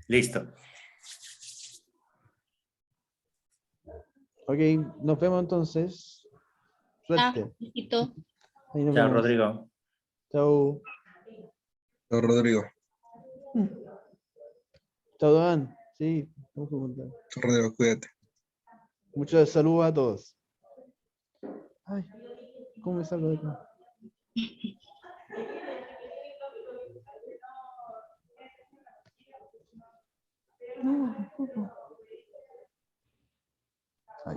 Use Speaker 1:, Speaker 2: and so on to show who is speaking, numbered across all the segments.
Speaker 1: Listo.
Speaker 2: Ok, nos vemos entonces. Suerte.
Speaker 3: Listo.
Speaker 2: Ahí nos
Speaker 1: Chao,
Speaker 2: vemos.
Speaker 1: Rodrigo.
Speaker 2: Chao.
Speaker 4: Chao, Rodrigo.
Speaker 2: Chao, Dan. Sí, vamos a contar.
Speaker 4: Chao, Rodrigo, cuídate.
Speaker 2: Muchos saludos a todos. Ay, ¿cómo me salgo de acá? No, tampoco. Ay,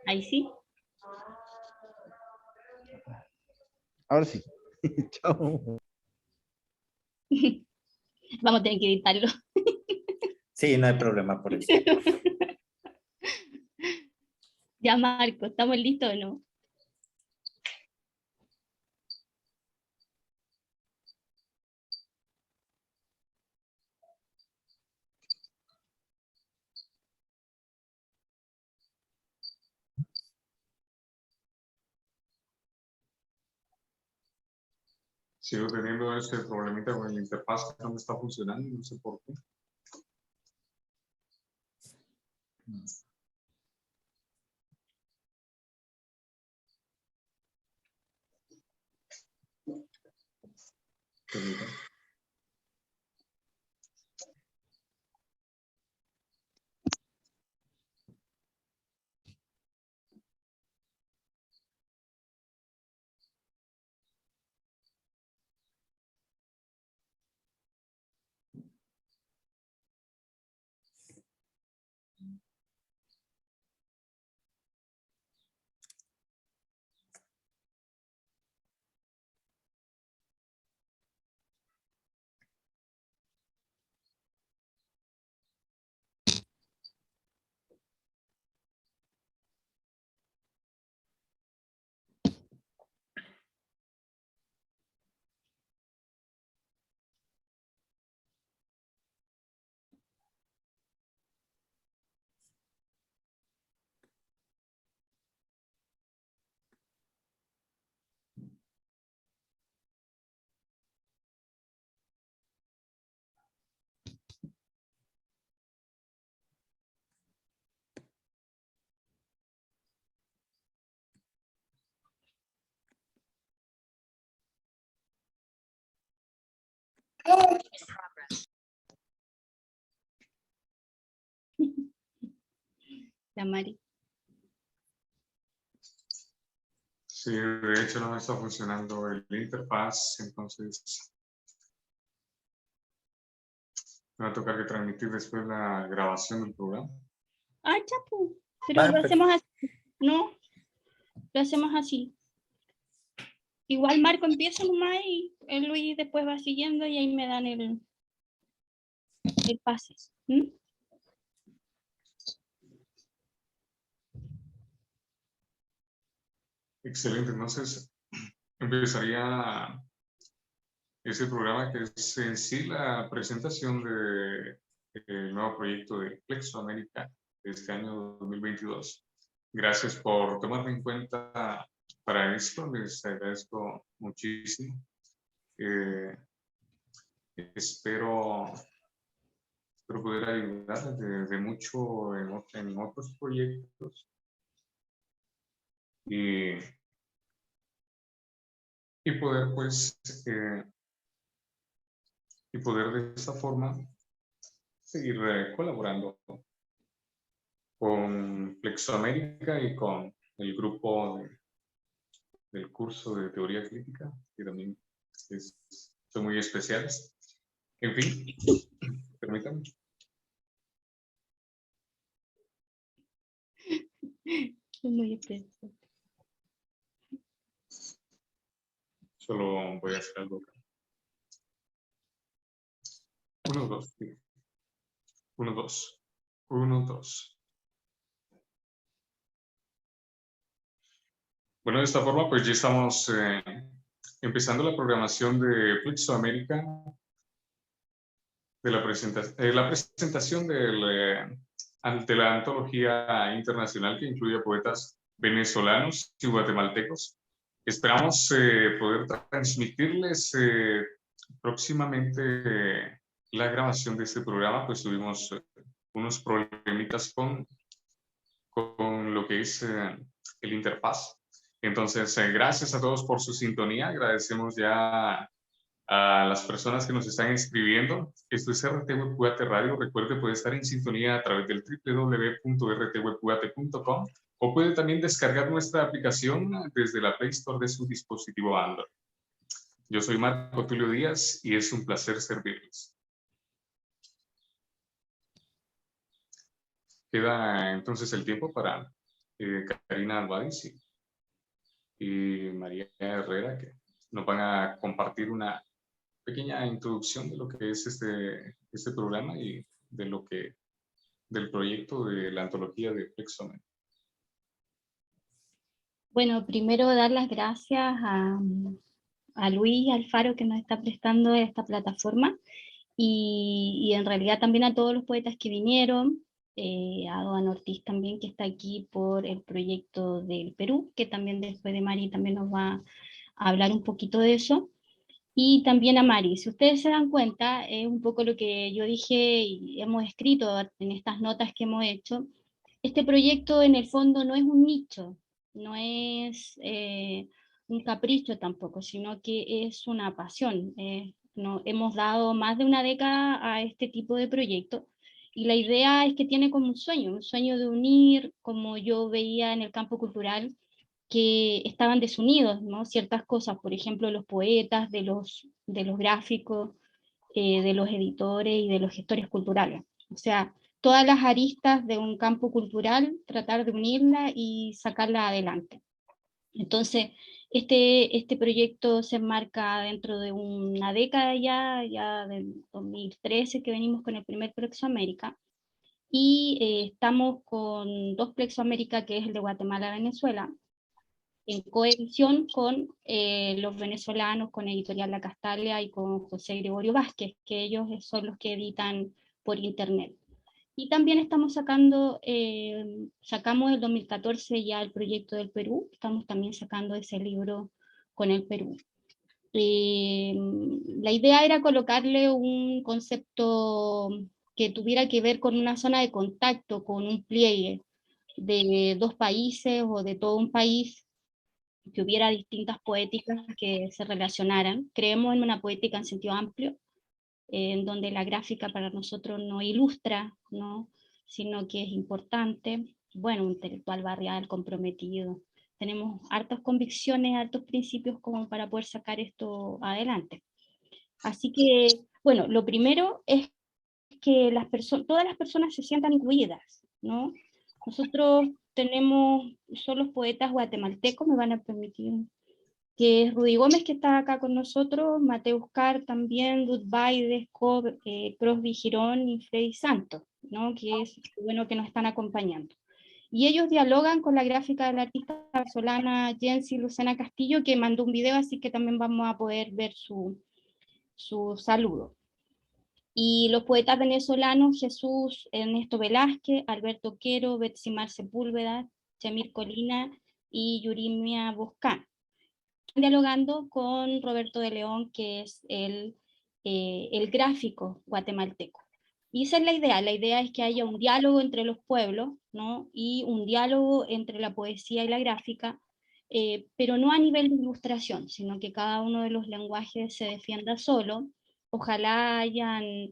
Speaker 3: Ahí sí.
Speaker 2: ahora sí. Chao.
Speaker 3: Vamos a tener que editarlo.
Speaker 1: Sí, no hay problema por eso.
Speaker 3: Ya, Marco, ¿estamos listos o no?
Speaker 5: Sigo teniendo este problemita con el interfaz que no me está funcionando, no sé por qué. Permítame.
Speaker 3: Ya, Mari.
Speaker 5: Sí, de hecho no me está funcionando el interfaz, entonces me va a tocar que transmitir después la grabación del programa.
Speaker 3: Ah, chapu. Pero
Speaker 1: Ah,
Speaker 3: lo
Speaker 1: pues.
Speaker 3: hacemos así. No, lo hacemos así. Igual Marco empieza nomás y el Luis después va siguiendo y ahí me dan el pase. ¿Mm?
Speaker 5: Excelente, entonces empezaría ese programa que es en sí la presentación del nuevo proyecto de Plexo América de este año 2022. Gracias por tomarme en cuenta para esto, les agradezco muchísimo. Espero poder ayudar de mucho en otros proyectos y poder pues y poder de esta forma seguir colaborando con Flexoamérica y con el grupo del curso de teoría crítica, que también son muy especiales. En fin, permítanme.
Speaker 3: Es muy especial.
Speaker 5: Solo voy a hacer algo acá. 1, 2, 1, 2, 1, 2. Bueno, de esta forma, pues ya estamos empezando la programación de Flexoamérica, de la presentación de la antología internacional que incluye poetas venezolanos y guatemaltecos. Esperamos poder transmitirles próximamente la grabación de este programa, pues tuvimos unos problemitas con lo que es el interfaz. Entonces, gracias a todos por su sintonía. Agradecemos ya a las personas que nos están escribiendo. Esto es RT Web Radio. Recuerde, puede estar en sintonía a través del www.rtwebcuate.com o puede también descargar nuestra aplicación desde la Play Store de su dispositivo Android. Yo soy Marco Tulio Díaz y es un placer servirles. Queda entonces el tiempo para Karina Albadiz y María Herrera, que nos van a compartir una pequeña introducción de lo que es este programa y de del proyecto de la antología de Plexo.
Speaker 3: Bueno, primero dar las gracias a Luis Alfaro que nos está prestando esta plataforma y en realidad también a todos los poetas que vinieron, a Doan Ortiz también que está aquí por el proyecto del Perú, que también después de Mari también nos va a hablar un poquito de eso. Y también a Mari, si ustedes se dan cuenta, es un poco lo que yo dije y hemos escrito en estas notas que hemos hecho. Este proyecto en el fondo no es un nicho, no es un capricho tampoco, sino que es una pasión. Hemos dado más de una década a este tipo de proyecto y la idea es que tiene como un sueño de unir, como yo veía en el campo cultural, que estaban desunidos, ¿no? Ciertas cosas, por ejemplo, los poetas, de los gráficos, de los editores y de los gestores culturales. O sea, todas las aristas de un campo cultural, tratar de unirla y sacarla adelante. Entonces, este proyecto se enmarca dentro de una década ya del 2013 que venimos con el primer Plexo América, y estamos con 2 Plexo América, que es el de Guatemala-Venezuela, en coedición con los venezolanos, con Editorial La Castalia y con José Gregorio Vázquez, que ellos son los que editan por internet. Y también estamos sacamos el 2014 ya el proyecto del Perú, estamos también sacando ese libro con el Perú. La idea era colocarle un concepto que tuviera que ver con una zona de contacto, con un pliegue de 2 países o de todo un país, que hubiera distintas poéticas que se relacionaran. Creemos en una poética en sentido amplio, en donde la gráfica para nosotros no ilustra, ¿no? Sino que es importante. Bueno, un intelectual barrial, comprometido. Tenemos hartas convicciones, hartos principios como para poder sacar esto adelante. Así que, bueno, lo primero es que todas las personas se sientan incluidas, ¿no? Nosotros son los poetas guatemaltecos, me van a permitir, que es Rudy Gómez, que está acá con nosotros, Mateus Carr también, Ruth Baides, Crosby Girón y Freddy Santos, ¿no? Que es bueno que nos están acompañando. Y ellos dialogan con la gráfica de la artista venezolana Jensi Lucena Castillo, que mandó un video, así que también vamos a poder ver su saludo. Y los poetas venezolanos, Jesús Ernesto Velázquez, Alberto Quero, Betsimar Sepúlveda, Chemir Colina y Yurimia Boscán, dialogando con Roberto de León, que es el gráfico guatemalteco. Y esa es la idea es que haya un diálogo entre los pueblos, ¿no? Y un diálogo entre la poesía y la gráfica, pero no a nivel de ilustración, sino que cada uno de los lenguajes se defienda solo. Ojalá hayan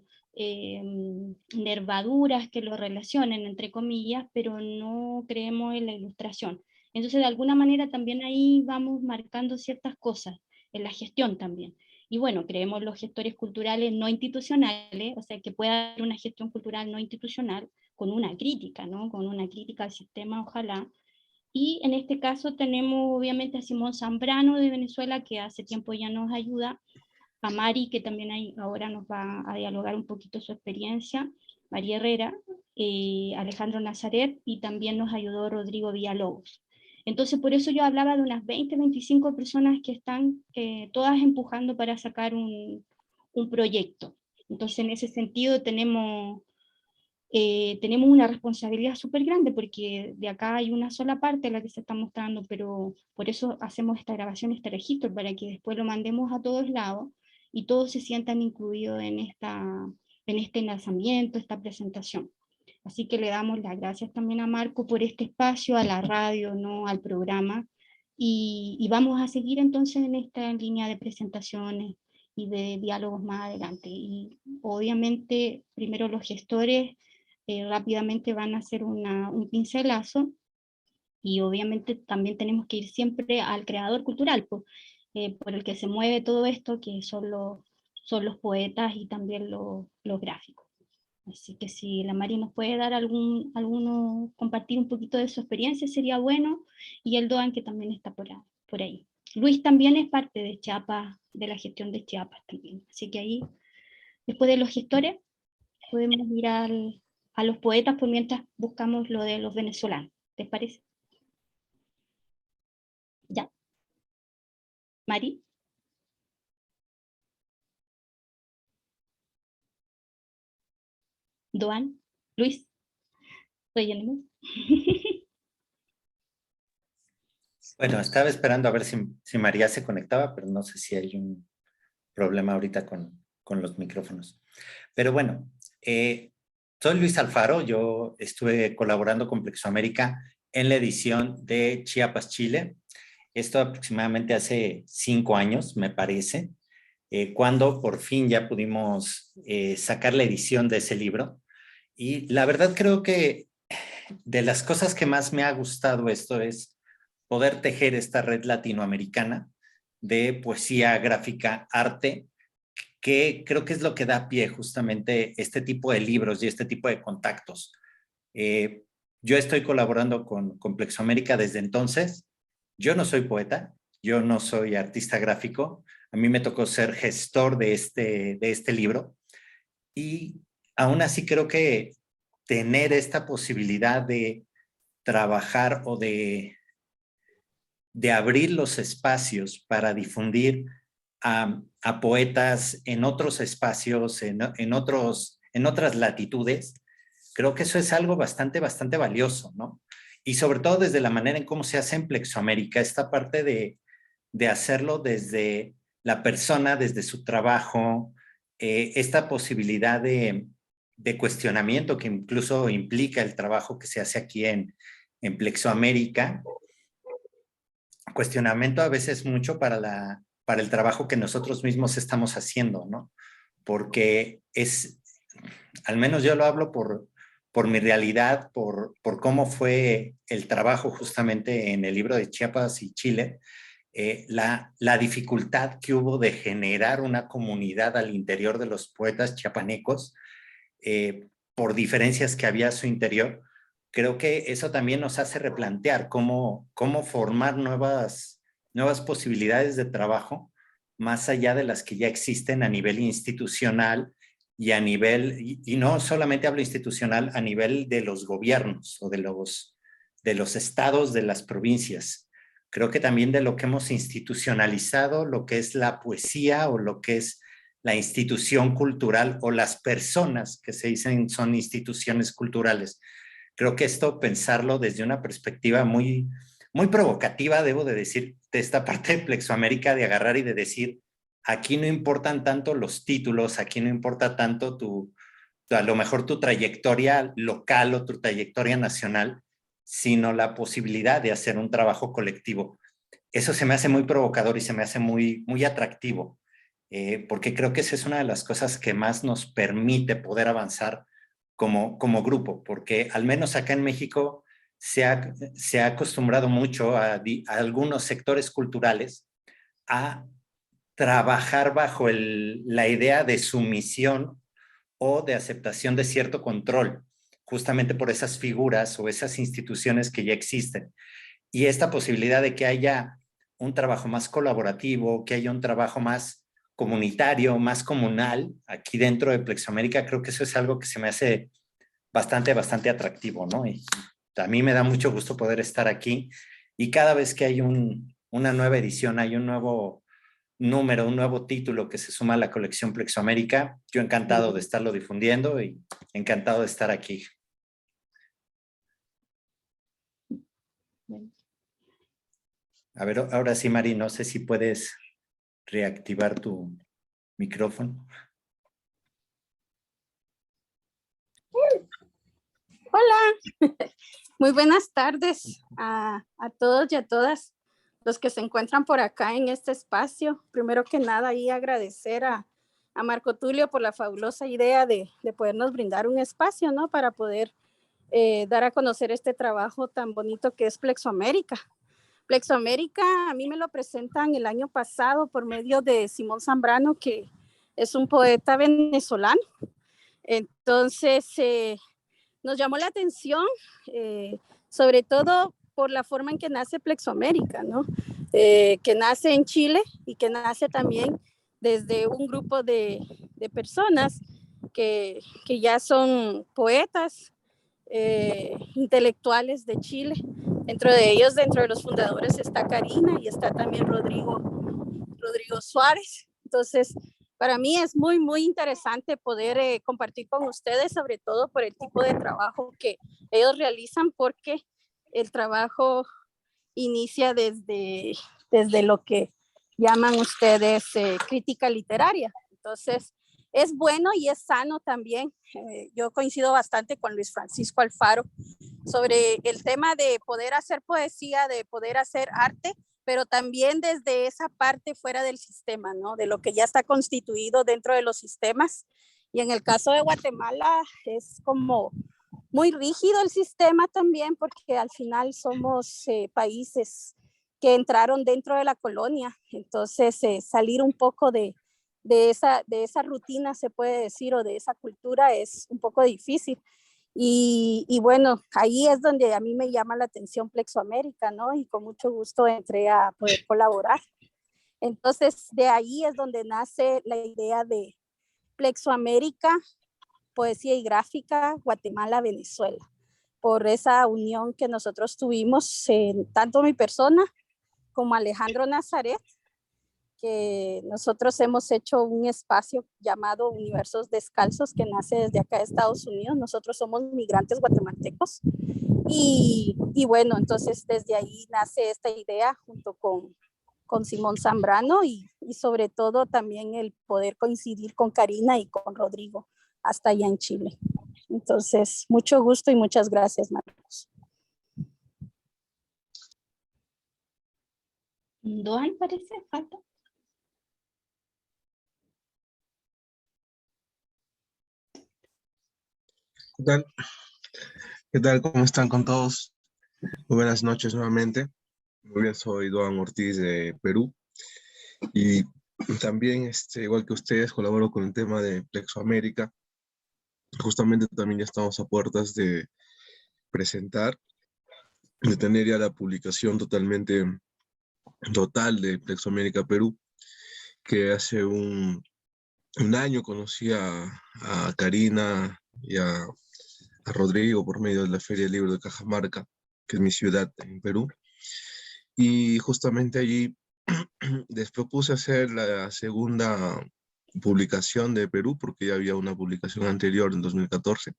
Speaker 3: nervaduras que lo relacionen, entre comillas, pero no creemos en la ilustración. Entonces, de alguna manera también ahí vamos marcando ciertas cosas, en la gestión también. Y bueno, creemos los gestores culturales no institucionales, o sea, que pueda haber una gestión cultural no institucional con una crítica, ¿no? Con una crítica al sistema, ojalá. Y en este caso tenemos obviamente a Simón Zambrano de Venezuela, que hace tiempo ya nos ayuda, a Mari, que también ahora nos va a dialogar un poquito su experiencia, María Herrera, Alejandro Nazaret, y también nos ayudó Rodrigo Villalobos. Entonces, por eso yo hablaba de unas 20, 25 personas que están todas empujando para sacar un proyecto. Entonces, en ese sentido tenemos una responsabilidad súper grande, porque de acá hay una sola parte la que se está mostrando, pero por eso hacemos esta grabación, este registro, para que después lo mandemos a todos lados y todos se sientan incluidos en en este lanzamiento, esta presentación. Así que le damos las gracias también a Marco por este espacio, a la radio, ¿no? Al programa, y vamos a seguir entonces en esta línea de presentaciones y de diálogos más adelante. Y obviamente primero los gestores rápidamente van a hacer un pincelazo, y obviamente también tenemos que ir siempre al creador cultural, por el que se mueve todo esto, que son los poetas y también los gráficos. Así que si la Mari nos puede dar alguno, compartir un poquito de su experiencia, sería bueno, y el Doan, que también está por ahí. Luis también es parte de Chiapas, de la gestión de Chiapas también, así que ahí, después de los gestores, podemos ir a los poetas, por mientras buscamos lo de los venezolanos. ¿Les parece? Ya. Mari. Doan. Luis. Rellenemos.
Speaker 1: Bueno, estaba esperando a ver si María se conectaba, pero no sé si hay un problema ahorita con los micrófonos. Pero bueno, soy Luis Alfaro, yo estuve colaborando con Plexoamérica en la edición de Chiapas, Chile. Esto aproximadamente hace 5 años, me parece, cuando por fin ya pudimos sacar la edición de ese libro. Y la verdad creo que de las cosas que más me ha gustado esto es poder tejer esta red latinoamericana de poesía, gráfica, arte, que creo que es lo que da pie justamente este tipo de libros y este tipo de contactos. Yo estoy colaborando con Plexoamérica desde entonces. Yo no soy poeta, yo no soy artista gráfico, a mí me tocó ser gestor de este libro, y aún así creo que tener esta posibilidad de trabajar o de abrir los espacios para difundir a poetas en otros espacios, en otras latitudes, creo que eso es algo bastante valioso, ¿no? Y sobre todo desde la manera en cómo se hace en Plexoamérica, esta parte de hacerlo desde la persona, desde su trabajo, esta posibilidad de cuestionamiento que incluso implica el trabajo que se hace aquí en Plexoamérica, cuestionamiento a veces mucho para el trabajo que nosotros mismos estamos haciendo, ¿no? Porque al menos yo lo hablo por mi realidad, por cómo fue el trabajo justamente en el libro de Chiapas y Chile, la dificultad que hubo de generar una comunidad al interior de los poetas chiapanecos, por diferencias que había a su interior. Creo que eso también nos hace replantear cómo formar nuevas posibilidades de trabajo más allá de las que ya existen a nivel institucional y a nivel, y no solamente hablo institucional, a nivel de los gobiernos o de los estados, de las provincias. Creo que también de lo que hemos institucionalizado, lo que es la poesía o lo que es la institución cultural o las personas que se dicen son instituciones culturales. Creo que esto, pensarlo desde una perspectiva muy provocativa, debo de decir, de esta parte de Plexoamérica, de agarrar y de decir, aquí no importan tanto los títulos, aquí no importa tanto a lo mejor tu trayectoria local o tu trayectoria nacional, sino la posibilidad de hacer un trabajo colectivo. Eso se me hace muy provocador y se me hace muy atractivo, porque creo que esa es una de las cosas que más nos permite poder avanzar como grupo, porque al menos acá en México se ha acostumbrado mucho a algunos sectores culturales a trabajar bajo la idea de sumisión o de aceptación de cierto control, justamente por esas figuras o esas instituciones que ya existen. Y esta posibilidad de que haya un trabajo más colaborativo, que haya un trabajo más comunitario, más comunal, aquí dentro de Plexoamérica, creo que eso es algo que se me hace bastante atractivo, ¿no? Y a mí me da mucho gusto poder estar aquí, y cada vez que hay una nueva edición, hay un nuevo número, un nuevo título que se suma a la colección Plexoamérica, yo encantado de estarlo difundiendo y encantado de estar aquí. A ver, ahora sí, Mari, no sé si puedes reactivar tu micrófono.
Speaker 6: Hola, muy buenas tardes a todos y a todas los que se encuentran por acá en este espacio. Primero que nada, ahí agradecer a Marco Tulio por la fabulosa idea de podernos brindar un espacio, ¿no? Para poder dar a conocer este trabajo tan bonito que es Plexoamérica. Plexoamérica a mí me lo presentan el año pasado por medio de Simón Zambrano, que es un poeta venezolano. Entonces, nos llamó la atención, sobre todo por la forma en que nace Plexoamérica, ¿no? Que nace en Chile y que nace también desde un grupo de personas que ya son poetas, intelectuales de Chile. Dentro de ellos, dentro de los fundadores, está Karina y está también Rodrigo Suárez. Entonces, para mí es muy, muy interesante poder compartir con ustedes, sobre todo por el tipo de trabajo que ellos realizan, porque el trabajo inicia desde lo que llaman ustedes crítica literaria. Entonces, es bueno y es sano también. Yo coincido bastante con Luis Francisco Alfaro sobre el tema de poder hacer poesía, de poder hacer arte, pero también desde esa parte fuera del sistema, ¿no? De lo que ya está constituido dentro de los sistemas. Y en el caso de Guatemala es como muy rígido el sistema también, porque al final somos países que entraron dentro de la colonia. Entonces, salir un poco de esa rutina, se puede decir, o de esa cultura es un poco difícil. Y bueno, ahí es donde a mí me llama la atención Plexoamérica, ¿no? Y con mucho gusto entré a poder colaborar. Entonces, de ahí es donde nace la idea de Plexoamérica, poesía y gráfica, Guatemala, Venezuela, por esa unión que nosotros tuvimos, tanto mi persona como Alejandro Nazaret, que nosotros hemos hecho un espacio llamado Universos Descalzos, que nace desde acá de Estados Unidos. Nosotros somos migrantes guatemaltecos. Y bueno, entonces desde ahí nace esta idea junto con Simón Zambrano y sobre todo también el poder coincidir con Karina y con Rodrigo hasta allá en Chile. Entonces, mucho gusto y muchas gracias, Marcos.
Speaker 3: Doan parece, falta.
Speaker 4: ¿Qué tal? ¿Qué tal? ¿Cómo están con todos? Muy buenas noches nuevamente. Muy bien, soy Doan Ortiz de Perú. Y también, igual que ustedes, colaboro con el tema de Plexoamérica. Justamente también ya estamos a puertas de presentar, de tener ya la publicación totalmente total de Plexoamérica Perú, que hace un año conocí a Karina y a Rodrigo por medio de la Feria del Libro de Cajamarca, que es mi ciudad en Perú. Y justamente allí les propuse hacer la segunda publicación de Perú, porque ya había una publicación anterior en 2014.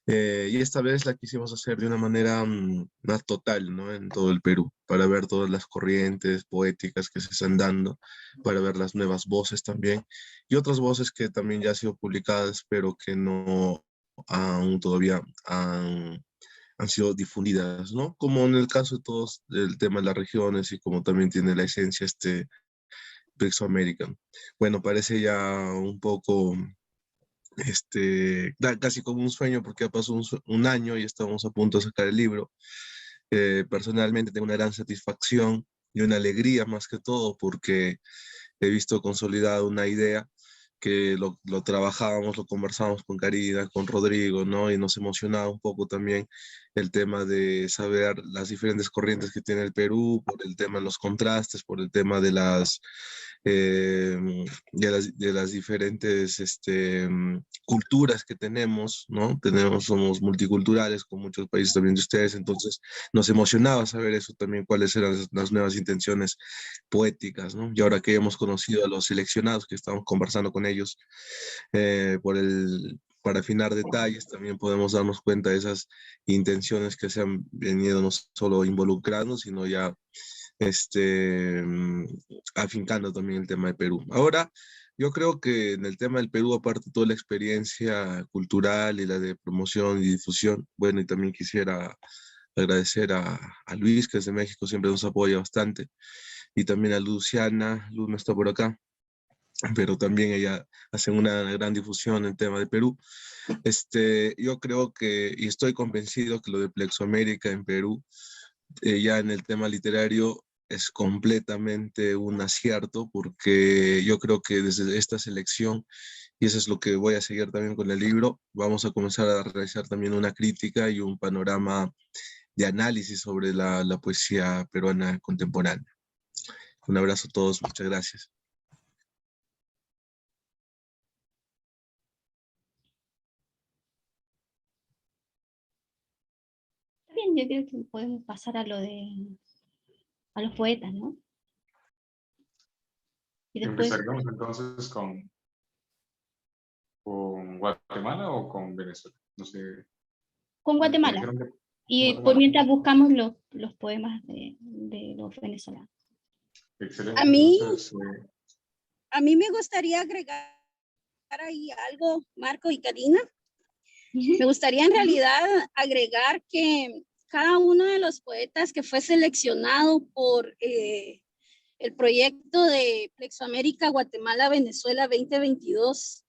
Speaker 4: Y esta vez la quisimos hacer de una manera más total, ¿no? En todo el Perú, para ver todas las corrientes poéticas que se están dando, para ver las nuevas voces también, y otras voces que también ya han sido publicadas, pero que no aún todavía han sido difundidas, ¿no? Como en el caso de todos, el tema de las regiones y como también tiene la esencia Plexoamérica. Bueno, parece ya un poco casi como un sueño porque ha pasado un año y estamos a punto de sacar el libro. Personalmente tengo una gran satisfacción y una alegría más que todo porque he visto consolidada una idea que lo trabajábamos, lo conversábamos con Karina, con Rodrigo, ¿no? Y nos emocionaba un poco también el tema de saber las diferentes corrientes que tiene el Perú, por el tema de los contrastes, por el tema de las diferentes culturas que tenemos, ¿no? Somos multiculturales con muchos países también de ustedes, entonces nos emocionaba saber eso también, cuáles eran las nuevas intenciones poéticas, ¿no? Y ahora que hemos conocido a los seleccionados, que estamos conversando con ellos, para afinar detalles, también podemos darnos cuenta de esas intenciones que se han venido no solo involucrando, sino ya afincando también el tema de Perú. Ahora, yo creo que en el tema del Perú, aparte de toda la experiencia cultural y la de promoción y difusión, bueno, y también quisiera agradecer a Luis, que desde México siempre nos apoya bastante, y también a Luciana. Luz no está por acá, pero también ella hace una gran difusión en tema de Perú. Yo creo que, y estoy convencido que lo de Plexoamérica en Perú, ya en el tema literario, es completamente un acierto, porque yo creo que desde esta selección, y eso es lo que voy a seguir también con el libro, vamos a comenzar a realizar también una crítica y un panorama de análisis sobre la poesía peruana contemporánea. Un abrazo a todos, muchas gracias.
Speaker 3: Bien, yo creo que podemos pasar a a los poetas, ¿no? Y después,
Speaker 5: Empezaríamos entonces con Guatemala o con Venezuela. No sé.
Speaker 3: con
Speaker 5: Me
Speaker 3: Guatemala.
Speaker 5: dijeron que
Speaker 3: Y por
Speaker 5: Guatemala.
Speaker 3: mientras buscamos los poemas de los venezolanos.
Speaker 5: Excelente.
Speaker 6: A mí,
Speaker 5: Entonces,
Speaker 6: a mí me gustaría agregar ahí algo, Marco y Karina. Me gustaría en realidad agregar que cada uno de los poetas que fue seleccionado por el proyecto de Plexoamérica Guatemala Venezuela 2022,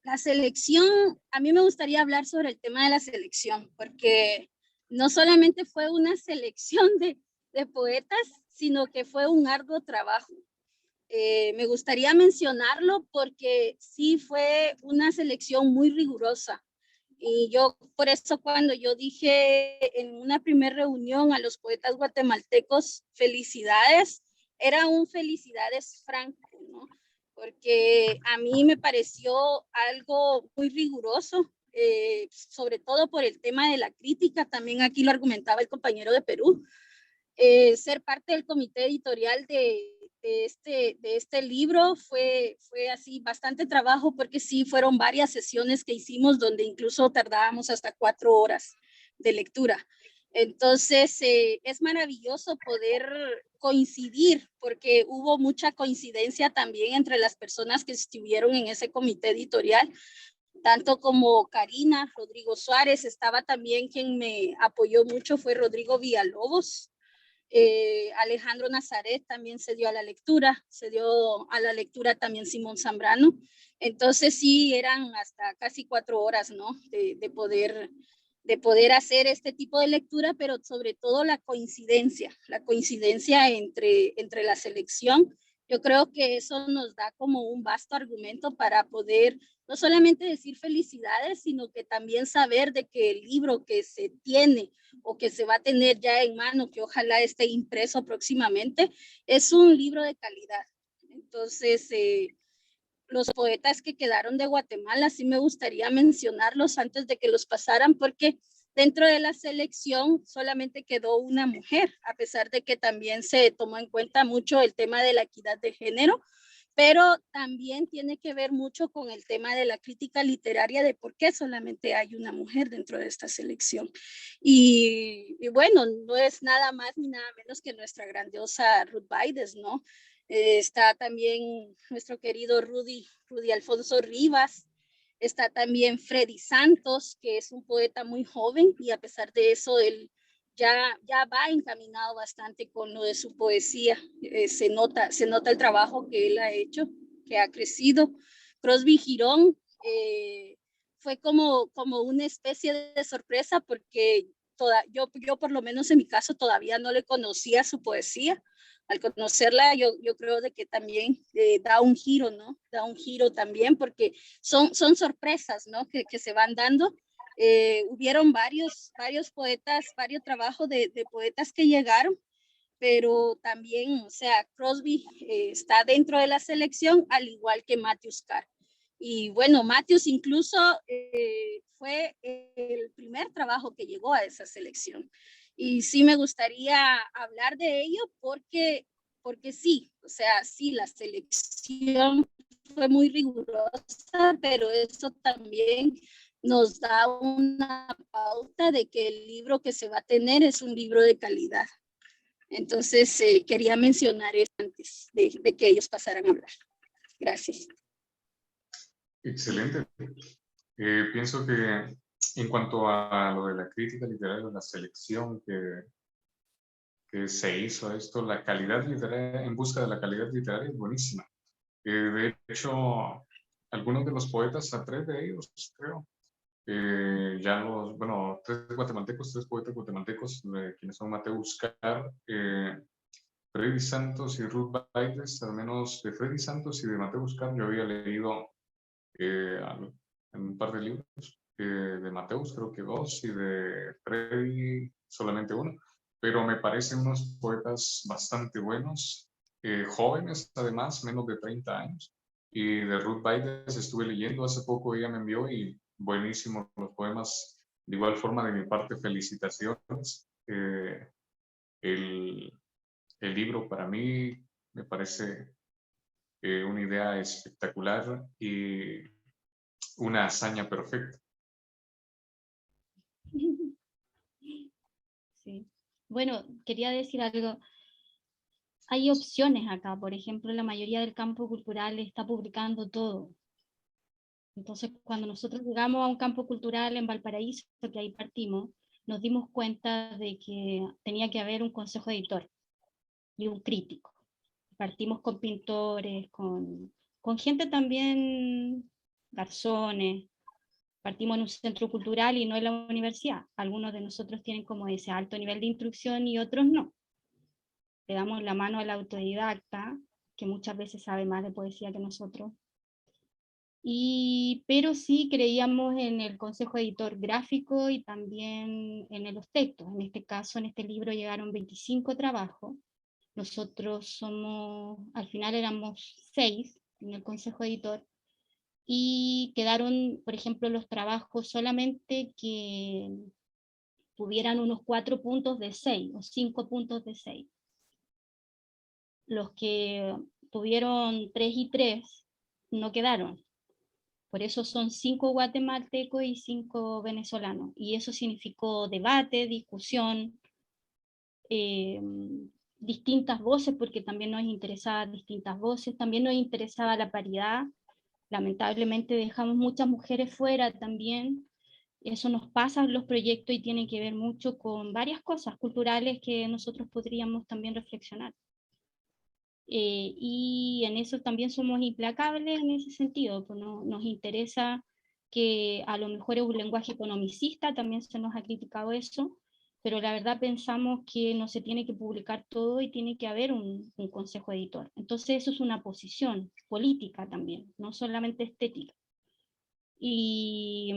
Speaker 6: la selección, a mí me gustaría hablar sobre el tema de la selección, porque no solamente fue una selección de poetas, sino que fue un arduo trabajo. Me gustaría mencionarlo porque sí fue una selección muy rigurosa. Y yo, por eso cuando yo dije en una primera reunión a los poetas guatemaltecos, felicidades, era un felicidades franco, ¿no? Porque a mí me pareció algo muy riguroso, sobre todo por el tema de la crítica, también aquí lo argumentaba el compañero de Perú, ser parte del comité editorial de este libro fue así bastante trabajo, porque sí fueron varias sesiones que hicimos donde incluso tardábamos hasta 4 horas de lectura. Entonces es maravilloso poder coincidir, porque hubo mucha coincidencia también entre las personas que estuvieron en ese comité editorial, tanto como Karina, Rodrigo Suárez, estaba también quien me apoyó mucho, fue Rodrigo Villalobos. Alejandro Nazaret también se dio a la lectura, se dio a la lectura también Simón Zambrano. Entonces sí, eran hasta casi 4 horas, ¿no? De poder hacer este tipo de lectura, pero sobre todo la coincidencia entre la selección. Yo creo que eso nos da como un vasto argumento para poder no solamente decir felicidades, sino que también saber de que el libro que se tiene o que se va a tener ya en mano, que ojalá esté impreso próximamente, es un libro de calidad. Entonces, los poetas que quedaron de Guatemala, sí me gustaría mencionarlos antes de que los pasaran, porque dentro de la selección solamente quedó una mujer, a pesar de que también se tomó en cuenta mucho el tema de la equidad de género, pero también tiene que ver mucho con el tema de la crítica literaria de por qué solamente hay una mujer dentro de esta selección. Y bueno, no es nada más ni nada menos que nuestra grandiosa Ruth Baides, ¿no? Está también nuestro querido Rudy Alfonso Rivas, está también Freddy Santos, que es un poeta muy joven y a pesar de eso él ya va encaminado bastante con lo de su poesía. Se nota el trabajo que él ha hecho, que ha crecido. Crosby Girón fue como una especie de sorpresa, porque yo por lo menos en mi caso todavía no le conocía su poesía. Al conocerla, yo creo de que también da un giro, ¿no? Da un giro también, porque son sorpresas, ¿no? Que se van dando. Hubieron varios poetas, varios trabajos de poetas que llegaron, pero también, o sea, Crosby está dentro de la selección, al igual que Matthews Carr. Y bueno, Matthews incluso fue el primer trabajo que llegó a esa selección. Y sí me gustaría hablar de ello porque sí, o sea, sí, la selección fue muy rigurosa, pero eso también nos da una pauta de que el libro que se va a tener es un libro de calidad. Entonces, quería mencionar eso antes de que ellos pasaran a hablar. Gracias.
Speaker 5: Excelente. Pienso que en cuanto a lo de la crítica literaria, la selección que se hizo a esto, la calidad literaria, en busca de la calidad literaria es buenísima. De hecho, algunos de los poetas, a 3 de ellos, creo, ya los, bueno, 3 guatemaltecos, 3 poetas guatemaltecos, quienes son Mateus Carr, Freddy Santos y Ruth Bailes, al menos de Freddy Santos y de Mateus Carr, yo había leído en un par de libros, de Mateus creo que 2 y de Freddy solamente 1, pero me parecen unos poetas bastante buenos, jóvenes además, menos de 30 años, y de Ruth Bailes estuve leyendo hace poco, ella me envió y buenísimos los poemas, de igual forma de mi parte felicitaciones, el libro para mí me parece una idea espectacular y una hazaña perfecta.
Speaker 3: Sí. Bueno, quería decir algo. Hay opciones acá, por ejemplo, la mayoría del campo cultural está publicando todo. Entonces, cuando nosotros llegamos a un campo cultural en Valparaíso, que ahí partimos, nos dimos cuenta de que tenía que haber un consejo editor y un crítico. Partimos con pintores, con gente también, garzones. Partimos en un centro cultural y no en la universidad. Algunos de nosotros tienen como ese alto nivel de instrucción y otros no. Le damos la mano al autodidacta, que muchas veces sabe más de poesía que nosotros. Pero sí creíamos en el consejo editor gráfico y también en los textos. En este caso, en este libro llegaron 25 trabajos. Nosotros somos, al final éramos 6 en el consejo editor, y quedaron, por ejemplo, los trabajos solamente que tuvieran unos 4 puntos de 6 o 5 puntos de 6. Los que tuvieron 3 y 3 no quedaron. Por eso son 5 guatemaltecos y 5 venezolanos. Y eso significó debate, discusión, distintas voces, porque también nos interesaban distintas voces, también nos interesaba la paridad. Lamentablemente dejamos muchas mujeres fuera también. Eso nos pasa en los proyectos y tiene que ver mucho con varias cosas culturales que nosotros podríamos también reflexionar. Y en eso también somos implacables en ese sentido, pues nos interesa que a lo mejor es un lenguaje economicista, también se nos ha criticado eso, pero la verdad pensamos que no se tiene que publicar todo y tiene que haber un consejo editor. Entonces eso es una posición política también, no solamente estética. Y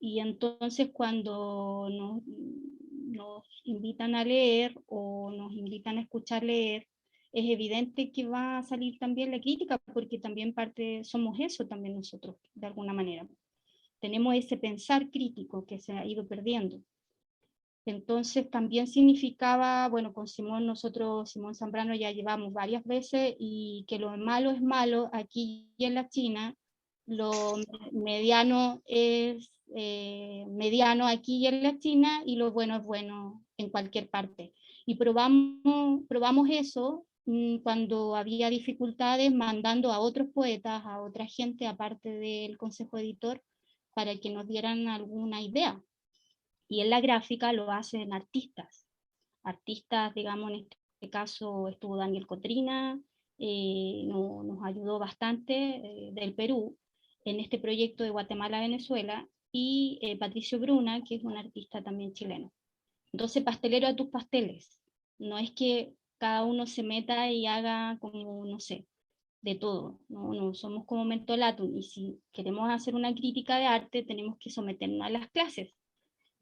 Speaker 3: entonces cuando nos invitan a leer o nos invitan a escuchar leer, es evidente que va a salir también la crítica, porque también parte, somos eso también nosotros, de alguna manera. Tenemos ese pensar crítico que se ha ido perdiendo. Entonces también significaba, bueno, con Simón Simón Zambrano ya llevamos varias veces, y que lo malo es malo aquí y en la China, lo mediano es mediano aquí y en la China, y lo bueno es bueno en cualquier parte. Y probamos eso cuando había dificultades, mandando a otros poetas, a otra gente, aparte del consejo editor, para que nos dieran alguna idea. Y en la gráfica lo hacen artistas. Artistas, digamos, en este caso estuvo Daniel Cotrina, nos ayudó bastante, del Perú, en este proyecto de Guatemala-Venezuela, y Patricio Bruna, que es un artista también chileno. Entonces, pastelero a tus pasteles. No es que cada uno se meta y haga como, no sé, de todo. No somos como Mentolatum, y si queremos hacer una crítica de arte, tenemos que someternos a las clases.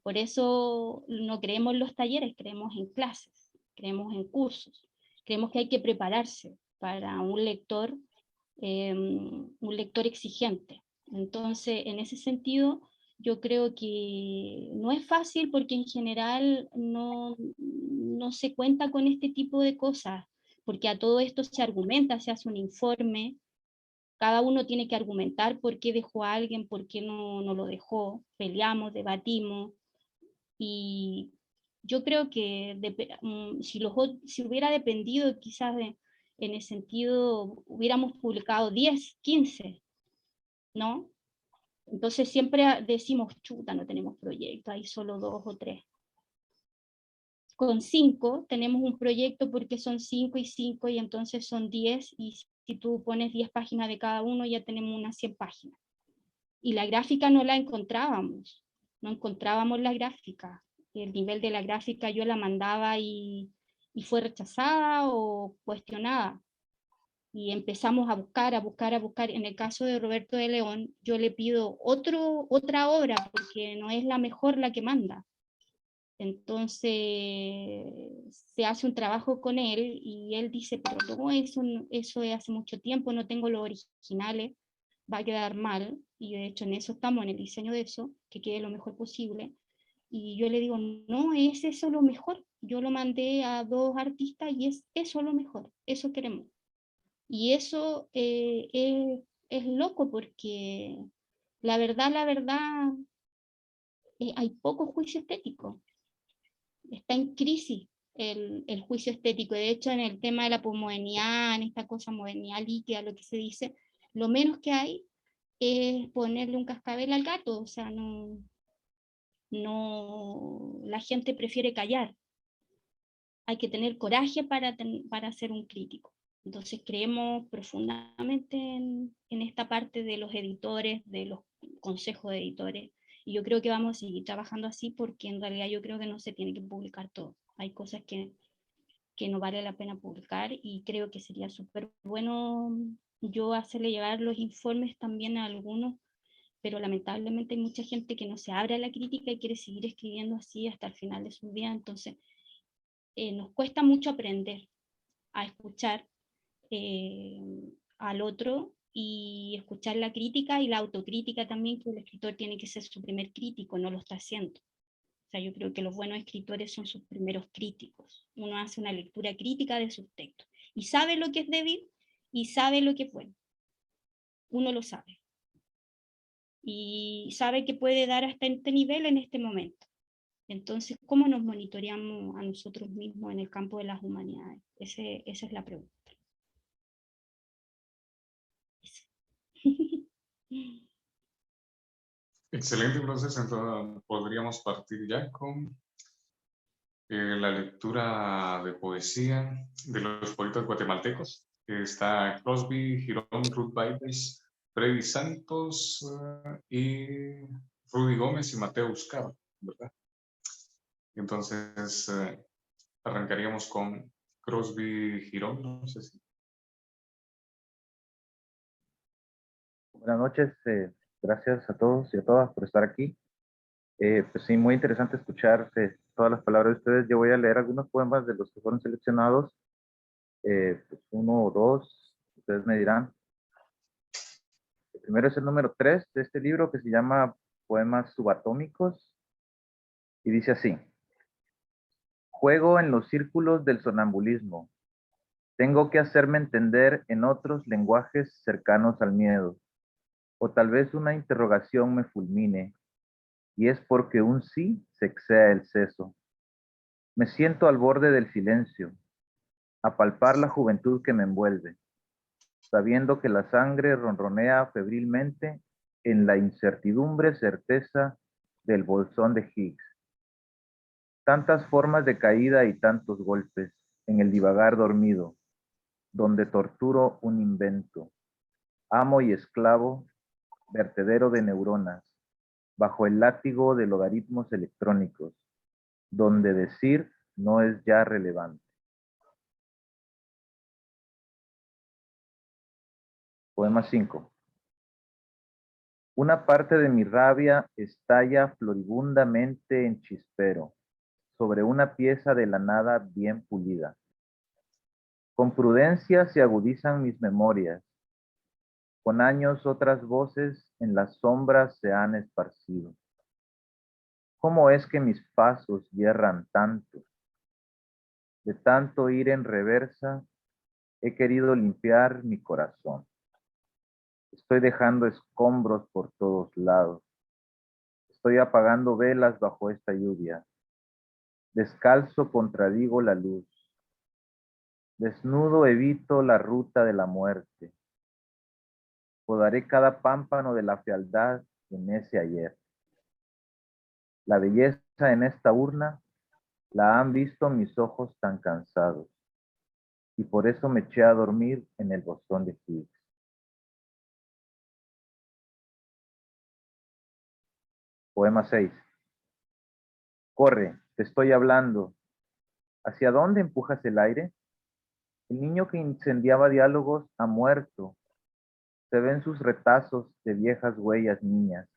Speaker 3: Por eso no creemos en los talleres, creemos en clases, creemos en cursos. Creemos que hay que prepararse para un lector exigente. Entonces, en ese sentido, yo creo que no es fácil, porque en general no se cuenta con este tipo de cosas, porque a todo esto se argumenta, se hace un informe, cada uno tiene que argumentar por qué dejó a alguien, por qué no lo dejó, peleamos, debatimos, y Yo creo que si hubiera dependido quizás en el sentido, hubiéramos publicado 10, 15, ¿no? Entonces siempre decimos, chuta, no tenemos proyecto, hay solo 2 o 3. Con 5 tenemos un proyecto porque son 5 y 5 y entonces son 10, y si tú pones 10 páginas de cada uno ya tenemos unas 100 páginas. Y la gráfica no la encontrábamos, no encontrábamos la gráfica. El nivel de la gráfica yo la mandaba y fue rechazada o cuestionada. Y empezamos a buscar, a buscar, a buscar. En el caso de Roberto de León, yo le pido otra obra porque no es la mejor la que manda. Entonces se hace un trabajo con él y él dice, pero no, eso es hace mucho tiempo, no tengo los originales, va a quedar mal. Y de hecho en eso estamos, en el diseño de eso, que quede lo mejor posible. Y yo le digo, no, es eso lo mejor. Yo lo mandé a 2 artistas y es eso lo mejor, eso queremos. Y eso es loco porque la verdad, hay poco juicio estético. Está en crisis el juicio estético. De hecho, en el tema de la posmodernidad, en esta cosa modernidad líquida, lo que se dice, lo menos que hay es ponerle un cascabel al gato. O sea, la gente prefiere callar. Hay que tener coraje para ser un crítico. Entonces creemos profundamente en esta parte de los editores, de los consejos de editores, y yo creo que vamos a seguir trabajando así porque en realidad yo creo que no se tiene que publicar todo. Hay cosas que no vale la pena publicar y creo que sería súper bueno yo hacerle llegar los informes también a algunos, pero lamentablemente hay mucha gente que no se abre a la crítica y quiere seguir escribiendo así hasta el final de su vida. Entonces nos cuesta mucho aprender a escuchar eh, al otro y escuchar la crítica y la autocrítica también, que el escritor tiene que ser su primer crítico, no lo está haciendo. O sea, yo creo que los buenos escritores son sus primeros críticos. Uno hace una lectura crítica de sus textos y sabe lo que es débil y sabe lo que es bueno. Uno lo sabe. Y sabe que puede dar hasta este nivel en este momento. Entonces, ¿cómo nos monitoreamos a nosotros mismos en el campo de las humanidades? Esa es la pregunta.
Speaker 5: Excelente, entonces podríamos partir ya con la lectura de poesía de los poetas guatemaltecos. Está Crosby, Girón, Ruth Baites, Freddy Santos y Rudy Gómez y Mateo Buscado, ¿verdad? Entonces arrancaríamos con Crosby Girón, no sé si.
Speaker 7: Buenas noches, gracias a todos y a todas por estar aquí. Pues sí, muy interesante escuchar todas las palabras de ustedes. Yo voy a leer algunos poemas de los que fueron seleccionados, pues 1 o 2, ustedes me dirán. El primero es el número 3 de este libro que se llama Poemas Subatómicos y dice así: juego en los círculos del sonambulismo. Tengo que hacerme entender en otros lenguajes cercanos al miedo, o tal vez una interrogación me fulmine, y es porque un sí sexea el seso. Me siento al borde del silencio, a palpar la juventud que me envuelve, sabiendo que la sangre ronronea febrilmente en la incertidumbre certeza del bolsón de Higgs. Tantas formas de caída y tantos golpes en el divagar dormido, donde torturo un invento, amo y esclavo, vertedero de neuronas, bajo el látigo de logaritmos electrónicos, donde decir no es ya relevante. Poema 5. Una parte de mi rabia estalla floribundamente en chispero, sobre una pieza de la nada bien pulida. Con prudencia se agudizan mis memorias. Con años otras voces en las sombras se han esparcido. ¿Cómo es que mis pasos yerran tanto? De tanto ir en reversa, he querido limpiar mi corazón. Estoy dejando escombros por todos lados. Estoy apagando velas bajo esta lluvia. Descalzo contradigo la luz. Desnudo evito la ruta de la muerte. Podaré cada pámpano de la fealdad en ese ayer. La belleza en esta urna la han visto mis ojos tan cansados, y por eso me eché a dormir en el bosón de Higgs. Poema 6. Corre, te estoy hablando. ¿Hacia dónde empujas el aire? El niño que incendiaba diálogos ha muerto. Se ven sus retazos de viejas huellas niñas.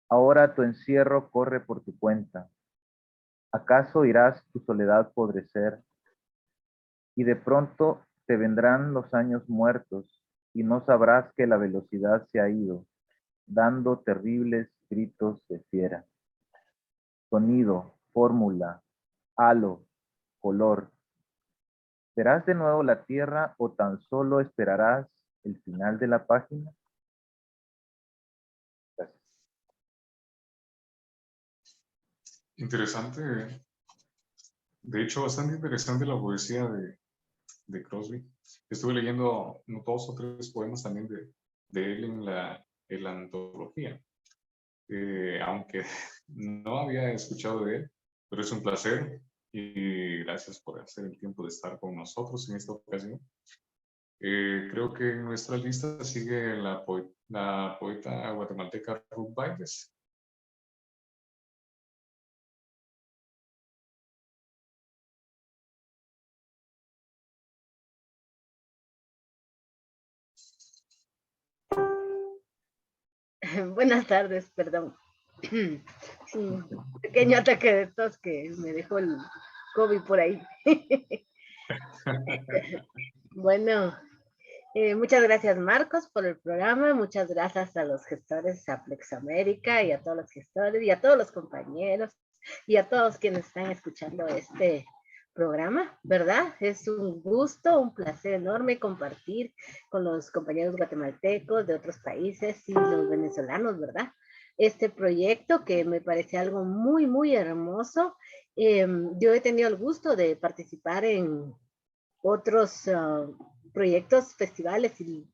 Speaker 7: Ahora tu encierro corre por tu cuenta. ¿Acaso irás tu soledad podrecer? Y de pronto te vendrán los años muertos y no sabrás que la velocidad se ha ido, dando terribles gritos de fiera. Sonido, fórmula, halo, color. ¿Verás de nuevo la tierra o tan solo esperarás el final de la página? Gracias.
Speaker 5: Interesante, de hecho, bastante interesante la poesía de Crosby. Estuve leyendo 2 o 3 poemas también de él en la antología. Aunque no había escuchado de él, pero es un placer y gracias por hacer el tiempo de estar con nosotros en esta ocasión. Creo que en nuestra lista sigue la poeta guatemalteca Ruth Bailes.
Speaker 8: Buenas tardes, perdón. Un pequeño ataque de tos que me dejó el COVID por ahí. Bueno, muchas gracias Marcos por el programa, muchas gracias a los gestores a Plex América y a todos los gestores y a todos los compañeros y a todos quienes están escuchando este programa, ¿verdad? Es un gusto, un placer enorme compartir con los compañeros guatemaltecos de otros países y los venezolanos, ¿verdad? Este proyecto que me parece algo muy, muy hermoso. Yo he tenido el gusto de participar en otros proyectos, festivales y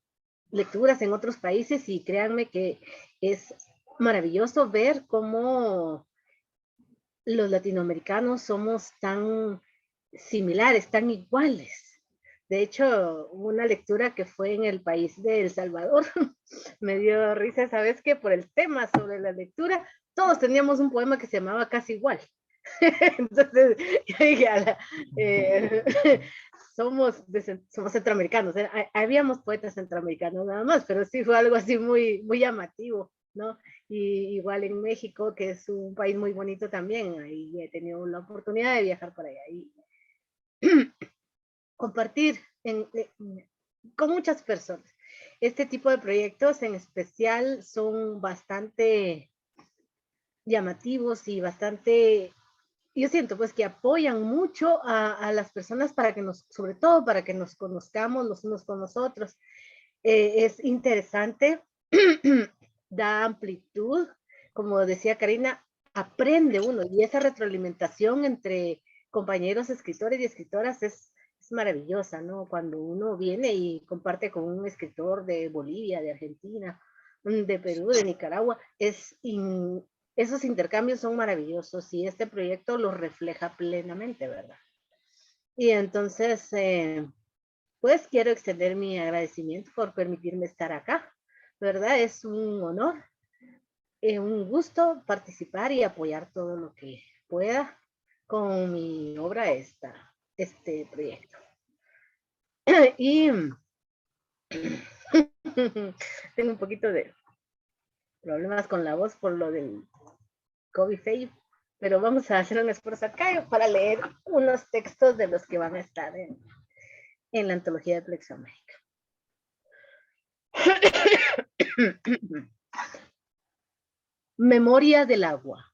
Speaker 8: lecturas en otros países y créanme que es maravilloso ver cómo los latinoamericanos somos tan similares, tan iguales. De hecho, una lectura que fue en el país de El Salvador me dio risa, ¿sabes qué? Por el tema sobre la lectura, todos teníamos un poema que se llamaba Casi Igual. Entonces, yo dije, somos centroamericanos, habíamos poetas centroamericanos nada más, pero sí fue algo así muy, muy llamativo, ¿no? Y igual en México, que es un país muy bonito también, ahí he tenido la oportunidad de viajar por allá y compartir con muchas personas. Este tipo de proyectos en especial son bastante llamativos y bastante, yo siento pues que apoyan mucho a las personas para que sobre todo para que nos conozcamos los unos con los otros. Es interesante, da amplitud, como decía Karina, aprende uno y esa retroalimentación entre compañeros escritores y escritoras es maravillosa, ¿no? Cuando uno viene y comparte con un escritor de Bolivia, de Argentina, de Perú, de Nicaragua, esos intercambios son maravillosos y este proyecto los refleja plenamente, ¿verdad? Y entonces, pues quiero extender mi agradecimiento por permitirme estar acá, ¿verdad? Es un honor, un gusto participar y apoyar todo lo que pueda con mi obra, este proyecto. Y tengo un poquito de problemas con la voz por lo del COVID fail, pero vamos a hacer un esfuerzo acá para leer unos textos de los que van a estar en la antología de Plex América. Memoria del agua.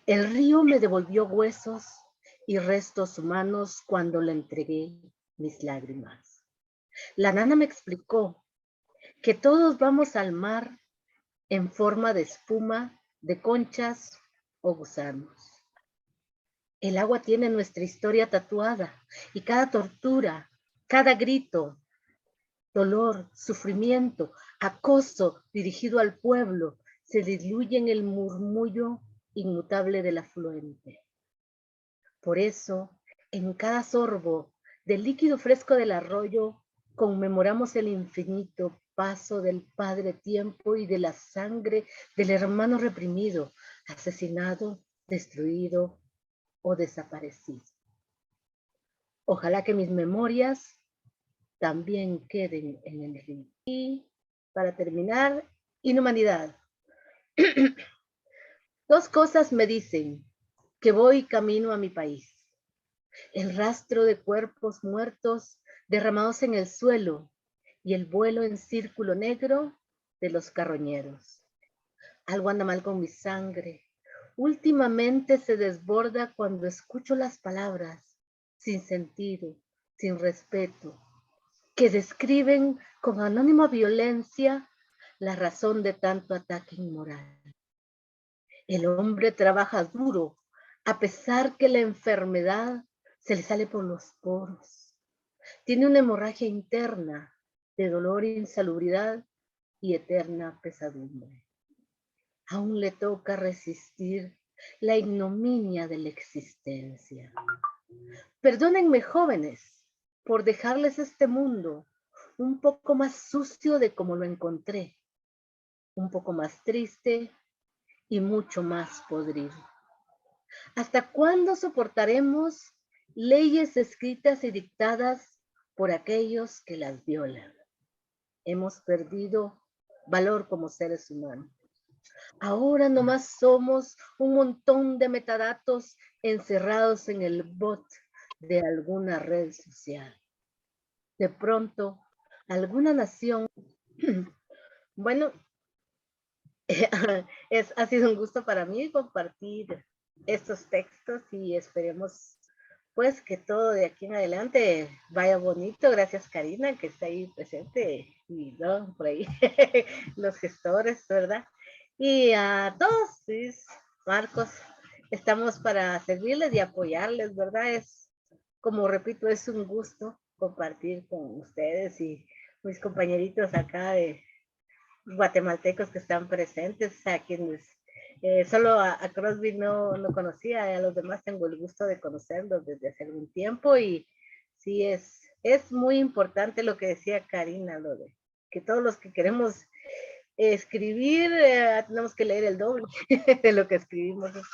Speaker 8: El río me devolvió huesos y restos humanos cuando le entregué mis lágrimas. La nana me explicó que todos vamos al mar en forma de espuma, de conchas o gusanos. El agua tiene nuestra historia tatuada y cada tortura, cada grito, dolor, sufrimiento, acoso dirigido al pueblo se diluye en el murmullo inmutable del afluente. Por eso, en cada sorbo del líquido fresco del arroyo, conmemoramos el infinito paso del Padre Tiempo y de la sangre del hermano reprimido, asesinado, destruido o desaparecido. Ojalá que mis memorias también queden en el libro. Y para terminar, inhumanidad. Dos cosas me dicen que voy camino a mi país. El rastro de cuerpos muertos derramados en el suelo y el vuelo en círculo negro de los carroñeros. Algo anda mal con mi sangre. Últimamente se desborda cuando escucho las palabras sin sentido, sin respeto, que describen con anónima violencia la razón de tanto ataque inmoral. El hombre trabaja duro, a pesar que la enfermedad se le sale por los poros. Tiene una hemorragia interna de dolor e insalubridad y eterna pesadumbre. Aún le toca resistir la ignominia de la existencia. Perdónenme, jóvenes, por dejarles este mundo un poco más sucio de como lo encontré, un poco más triste y mucho más podrido. ¿Hasta cuándo soportaremos leyes escritas y dictadas por aquellos que las violan? Hemos perdido valor como seres humanos. Ahora nomás somos un montón de metadatos encerrados en el bot de alguna red social. De pronto, alguna nación, bueno, ha sido un gusto para mí compartir estos textos y esperemos pues que todo de aquí en adelante vaya bonito. Gracias, Karina, que está ahí presente, y ¿no? Por ahí los gestores, ¿verdad? Y a todos, ¿sí? Marcos, estamos para servirles y apoyarles, ¿verdad? Es, como repito, es un gusto compartir con ustedes y mis compañeritos acá de guatemaltecos que están presentes, a quienes solo a Crosby no conocía, a los demás tengo el gusto de conocerlos desde hace algún tiempo, y sí es muy importante lo que decía Karina, lo de que todos los que queremos escribir tenemos que leer el doble de lo que escribimos. Es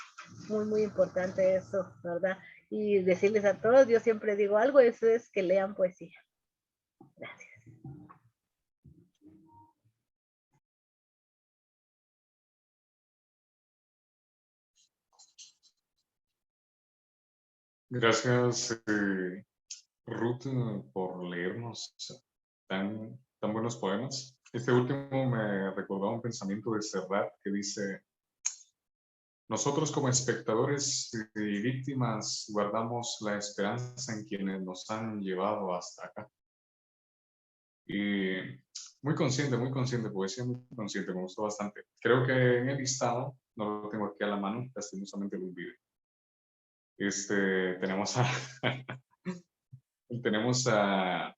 Speaker 8: muy, muy importante eso, ¿verdad? Y decirles a todos, yo siempre digo algo, eso es que lean poesía. Gracias.
Speaker 5: Gracias, Ruth, por leernos tan buenos poemas. Este último me recordó un pensamiento de Serrat que dice: nosotros como espectadores y víctimas guardamos la esperanza en quienes nos han llevado hasta acá. Y muy consciente, poesía muy consciente, me gustó bastante. Creo que en el listado, no lo tengo aquí a la mano, lastimosamente lo olvidé. Tenemos a tenemos a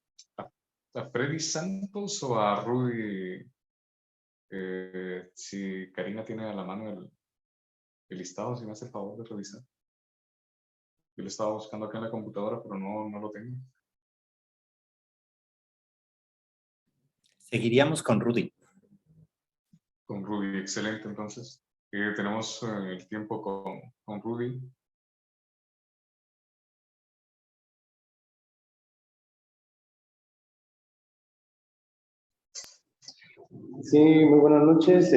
Speaker 5: Freddy Santos o a Rudy. Si Karina tiene a la mano el listado, si me hace el favor de revisar. Yo lo estaba buscando acá en la computadora, pero no lo tengo.
Speaker 1: Seguiríamos con Rudy.
Speaker 5: Con Rudy, excelente. Entonces, tenemos el tiempo con Rudy.
Speaker 9: Sí, muy buenas noches.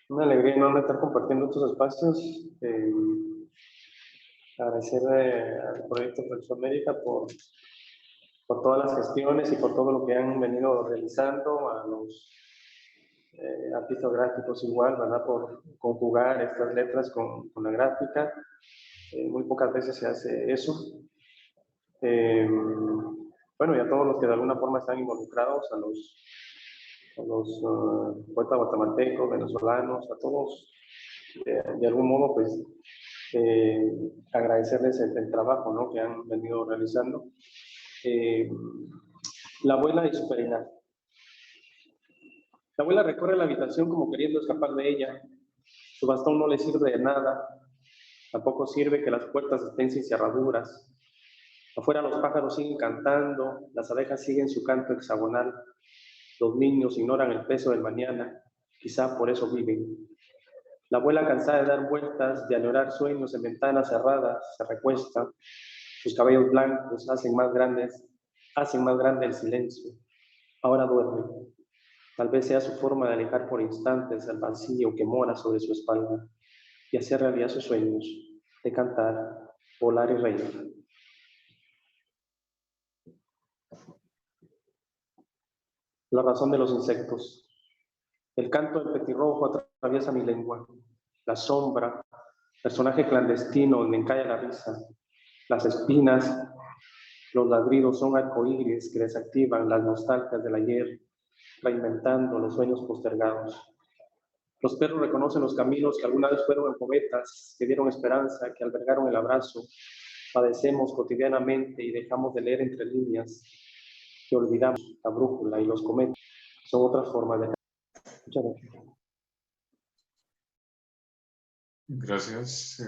Speaker 9: Una alegría enorme estar compartiendo estos espacios. Agradecer al Proyecto Flexo América por todas las gestiones y por todo lo que han venido realizando, a los artistas gráficos igual, ¿verdad? Por conjugar estas letras con la gráfica. Muy pocas veces se hace eso. Bueno, y a todos los que de alguna forma están involucrados, a los poetas guatemaltecos, venezolanos, a todos de algún modo, pues, agradecerles el trabajo, ¿no?, que han venido realizando. La abuela y su peregrinaje. La abuela recorre la habitación como queriendo escapar de ella. Su bastón no le sirve de nada. Tampoco sirve que las puertas estén sin cerraduras. Afuera los pájaros siguen cantando, las abejas siguen su canto hexagonal. Los niños ignoran el peso del mañana. Quizá por eso viven. La abuela, cansada de dar vueltas, de añorar sueños en ventanas cerradas, se recuesta. Sus cabellos blancos hacen más grande el silencio. Ahora duerme. Tal vez sea su forma de alejar por instantes el vacío que mora sobre su espalda y hacer realidad sus sueños de cantar, volar y reír. La razón de los insectos. El canto del petirrojo atraviesa mi lengua. La sombra, personaje clandestino donde encalla la risa. Las espinas, los ladridos son arcoíris que desactivan las nostalgias del ayer, reinventando los sueños postergados. Los perros reconocen los caminos que alguna vez fueron poetas, que dieron esperanza, que albergaron el abrazo. Padecemos cotidianamente y dejamos de leer entre líneas, que olvidamos la brújula y los cometas. Son otras formas de... Muchas gracias.
Speaker 5: Gracias.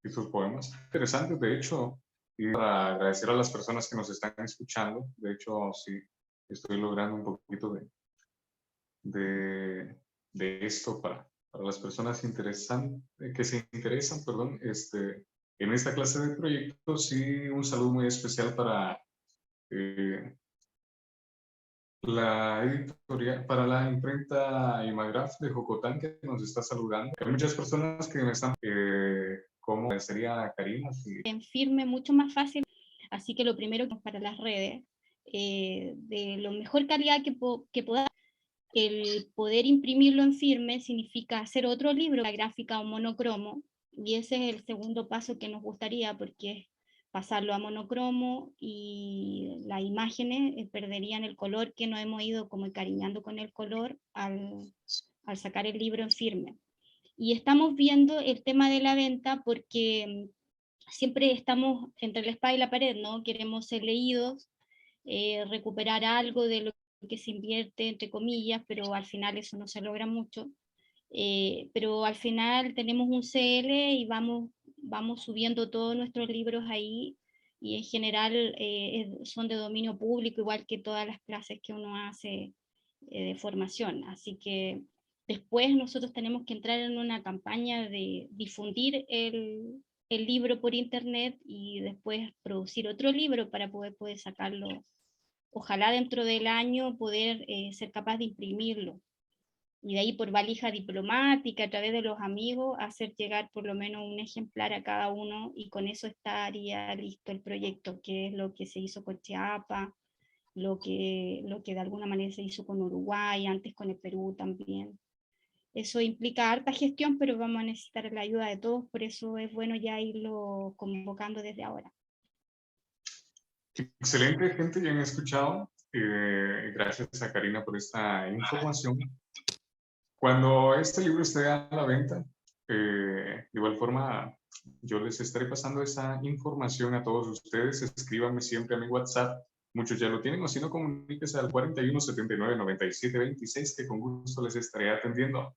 Speaker 5: Y tus poemas interesantes, de hecho, y para agradecer a las personas que nos están escuchando. De hecho, sí, estoy logrando un poquito de esto para las personas que se interesan, perdón, en esta clase de proyectos. Y un saludo muy especial para la editorial, para la imprenta Imagraf de Jocotán, que nos está saludando. Hay muchas personas que me están, ¿cómo sería Karina?
Speaker 3: En firme, mucho más fácil. Así que lo primero que para las redes, de la mejor calidad que podamos, el poder imprimirlo en firme significa hacer otro libro, la gráfica o monocromo, y ese es el segundo paso que nos gustaría, porque es pasarlo a monocromo y las imágenes perderían el color que nos hemos ido como encariñando con el color al sacar el libro en firme. Y estamos viendo el tema de la venta porque siempre estamos entre la espada y la pared, ¿no? Queremos ser leídos, recuperar algo de lo que se invierte, entre comillas, pero al final eso no se logra mucho. Pero al final tenemos un CL y vamos subiendo todos nuestros libros ahí, y en general son de dominio público, igual que todas las clases que uno hace de formación. Así que después nosotros tenemos que entrar en una campaña de difundir el libro por internet y después producir otro libro para poder sacarlo. Ojalá dentro del año poder ser capaz de imprimirlo. Y de ahí por valija diplomática, a través de los amigos, hacer llegar por lo menos un ejemplar a cada uno, y con eso estaría listo el proyecto, que es lo que se hizo con Chiapas, lo que de alguna manera se hizo con Uruguay, antes con el Perú también. Eso implica harta gestión, pero vamos a necesitar la ayuda de todos, por eso es bueno ya irlo convocando desde ahora.
Speaker 5: Excelente, gente, ya han escuchado. Gracias a Karina por esta información. Cuando este libro esté a la venta, de igual forma, yo les estaré pasando esa información a todos ustedes. Escríbanme siempre a mi WhatsApp. Muchos ya lo tienen, o si no, comuníquense al 41 79 97 26, que con gusto les estaré atendiendo.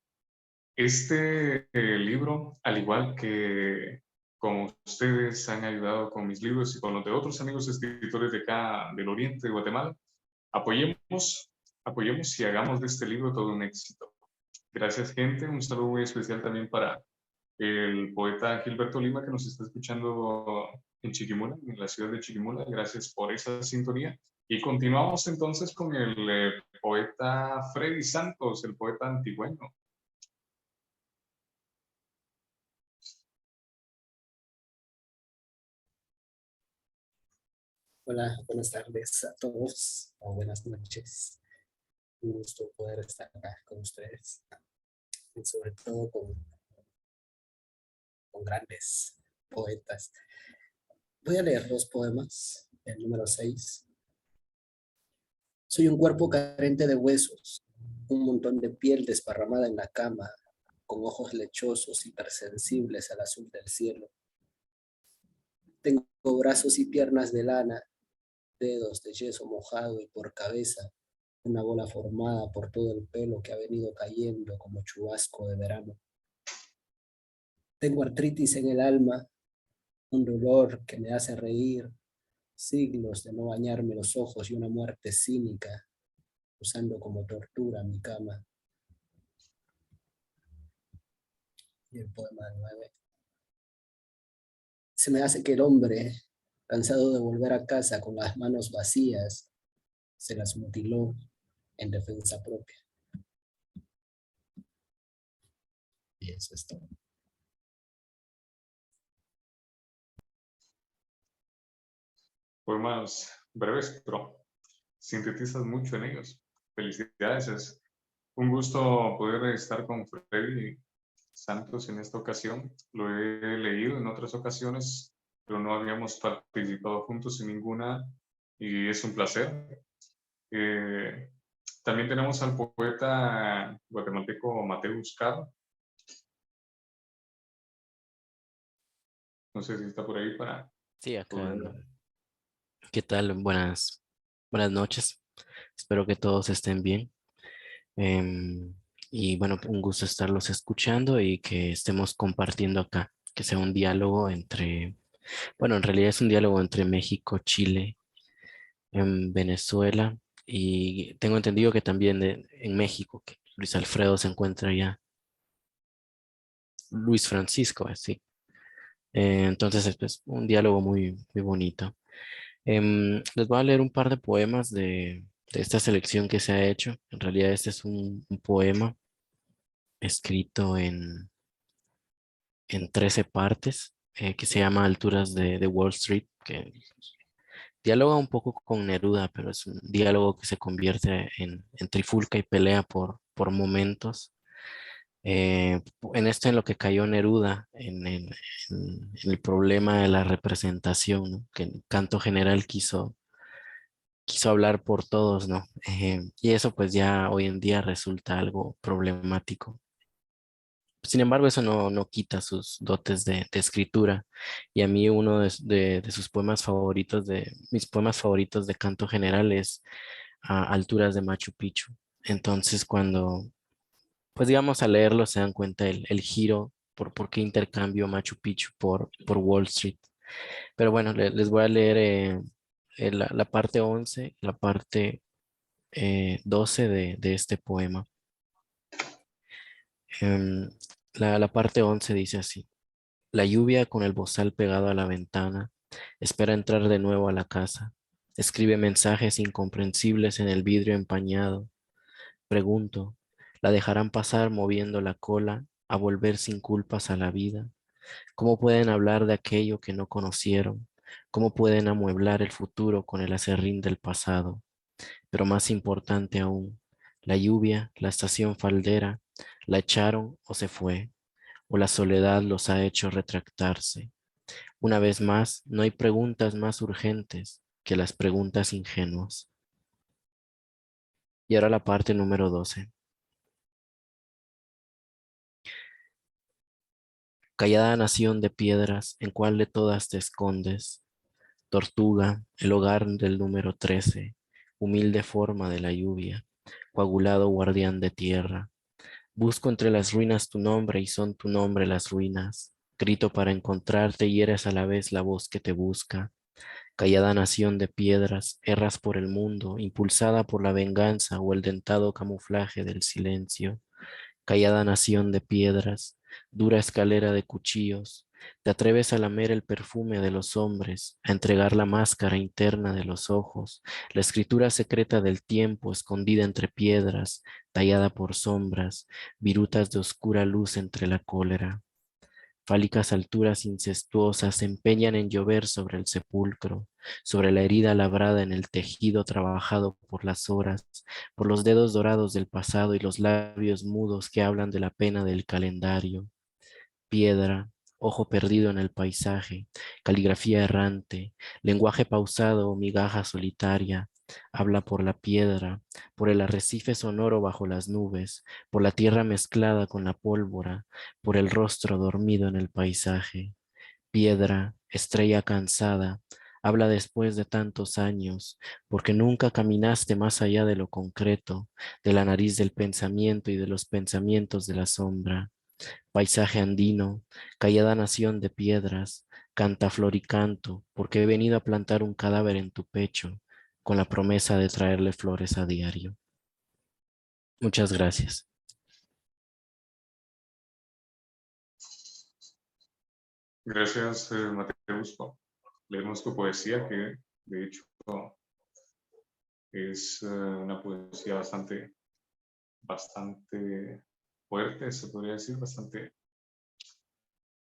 Speaker 5: Este libro, al igual que como ustedes han ayudado con mis libros y con los de otros amigos escritores de acá del oriente de Guatemala, apoyemos y hagamos de este libro todo un éxito. Gracias, gente. Un saludo muy especial también para el poeta Gilberto Lima, que nos está escuchando en Chiquimula, en la ciudad de Chiquimula. Gracias por esa sintonía. Y continuamos entonces con el poeta Freddy Santos, el poeta antigüeño.
Speaker 10: Hola, buenas tardes a todos, o buenas noches. Un gusto poder estar acá con ustedes, y sobre todo con grandes poetas. Voy a leer dos poemas, el número 6. Soy un cuerpo carente de huesos, un montón de piel desparramada en la cama, con ojos lechosos, hipersensibles al azul del cielo. Tengo brazos y piernas de lana, dedos de yeso mojado y por cabeza una bola formada por todo el pelo que ha venido cayendo como chubasco de verano. Tengo artritis en el alma, un dolor que me hace reír, siglos de no bañarme los ojos y una muerte cínica, usando como tortura mi cama. Y el poema 9. Se me hace que el hombre, cansado de volver a casa con las manos vacías, se las mutiló en defensa propia. Y eso es todo.
Speaker 5: Poemas breves, pero sintetizas mucho en ellos. Felicidades, es un gusto poder estar con Freddy Santos en esta ocasión. Lo he leído en otras ocasiones, pero no habíamos participado juntos en ninguna y es un placer. También tenemos al poeta guatemalteco Mateo Buscado. No sé si está por ahí para...
Speaker 11: Sí, acá ando. ¿Qué tal? Buenas noches. Espero que todos estén bien. Y bueno, un gusto estarlos escuchando y que estemos compartiendo acá, que sea un diálogo entre, bueno, en realidad es un diálogo entre México, Chile, Venezuela y tengo entendido que también en México, que Luis Alfredo se encuentra allá. Luis Francisco, sí. Entonces es pues, un diálogo muy bonito. Les voy a leer un par de poemas de esta selección que se ha hecho. En realidad este es un poema escrito en 13 partes que se llama Alturas de Wall Street, que dialoga un poco con Neruda, pero es un diálogo que se convierte en trifulca y pelea por momentos. En esto en lo que cayó Neruda, en el problema de la representación, ¿no? Que en Canto General quiso hablar por todos, ¿no? Y eso pues ya hoy en día resulta algo problemático. Sin embargo, eso no quita sus dotes de escritura. Y a mí uno de sus poemas favoritos, mis poemas favoritos de Canto General es Alturas de Machu Picchu. Entonces, cuando, pues digamos, al leerlo se dan cuenta el giro por qué intercambio Machu Picchu por Wall Street. Pero bueno, les voy a leer la parte 11, la parte 12 de este poema. La parte 11 dice así. La lluvia con el bozal pegado a la ventana espera entrar de nuevo a la casa. Escribe mensajes incomprensibles en el vidrio empañado. Pregunto, ¿la dejarán pasar moviendo la cola a volver sin culpas a la vida? ¿Cómo pueden hablar de aquello que no conocieron? ¿Cómo pueden amueblar el futuro con el aserrín del pasado? Pero más importante aún, la lluvia, la estación faldera, ¿la echaron o se fue? ¿O la soledad los ha hecho retractarse? Una vez más, no hay preguntas más urgentes que las preguntas ingenuas. Y ahora la parte número 12. Callada nación de piedras, ¿en cuál de todas te escondes? Tortuga, el hogar del número 13, humilde forma de la lluvia, coagulado guardián de tierra. Busco entre las ruinas tu nombre y son tu nombre las ruinas. Grito para encontrarte y eres a la vez la voz que te busca. Callada nación de piedras, erras por el mundo, impulsada por la venganza o el dentado camuflaje del silencio. Callada nación de piedras, dura escalera de cuchillos, te atreves a lamer el perfume de los hombres, a entregar la máscara interna de los ojos, la escritura secreta del tiempo escondida entre piedras, tallada por sombras, virutas de oscura luz entre la cólera. Fálicas alturas incestuosas se empeñan en llover sobre el sepulcro, sobre la herida labrada en el tejido trabajado por las horas, por los dedos dorados del pasado y los labios mudos que hablan de la pena del calendario. Piedra, ojo perdido en el paisaje, caligrafía errante, lenguaje pausado o migaja solitaria, habla por la piedra, por el arrecife sonoro bajo las nubes, por la tierra mezclada con la pólvora, por el rostro dormido en el paisaje. Piedra, estrella cansada, habla después de tantos años, porque nunca caminaste más allá de lo concreto, de la nariz del pensamiento y de los pensamientos de la sombra. Paisaje andino, callada nación de piedras, canta flor y canto, porque he venido a plantar un cadáver en tu pecho, con la promesa de traerle flores a diario. Muchas gracias.
Speaker 5: Gracias, Mateus. Leemos tu poesía, que de hecho es una poesía bastante fuerte, se podría decir,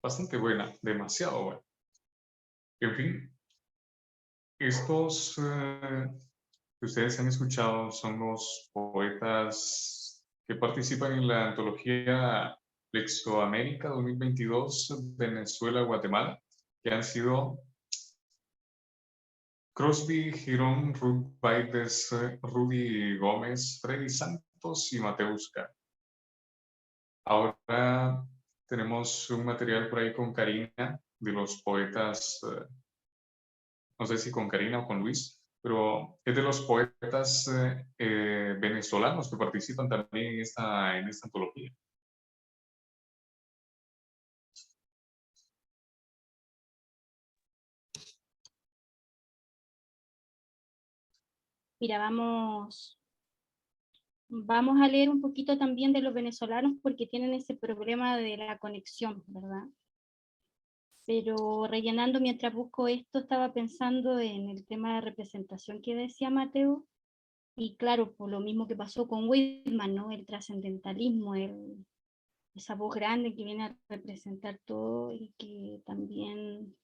Speaker 5: bastante buena, demasiado buena. En fin, estos que ustedes han escuchado son los poetas que participan en la antología Flexoamérica 2022 Venezuela-Guatemala, que han sido Crosby, Girón, Ruth Baides, Rudy Gómez, Freddy Santos y Mateus Caro. Ahora tenemos un material por ahí con Karina, de los poetas, no sé si con Karina o con Luis, pero es de los poetas venezolanos que participan también en esta antología.
Speaker 3: Mira, vamos a leer un poquito también de los venezolanos porque tienen ese problema de la conexión, ¿verdad? Pero rellenando mientras busco esto, estaba pensando en el tema de representación que decía Mateo, y claro, por lo mismo que pasó con Whitman, ¿no? El trascendentalismo, esa voz grande que viene a representar todo y que también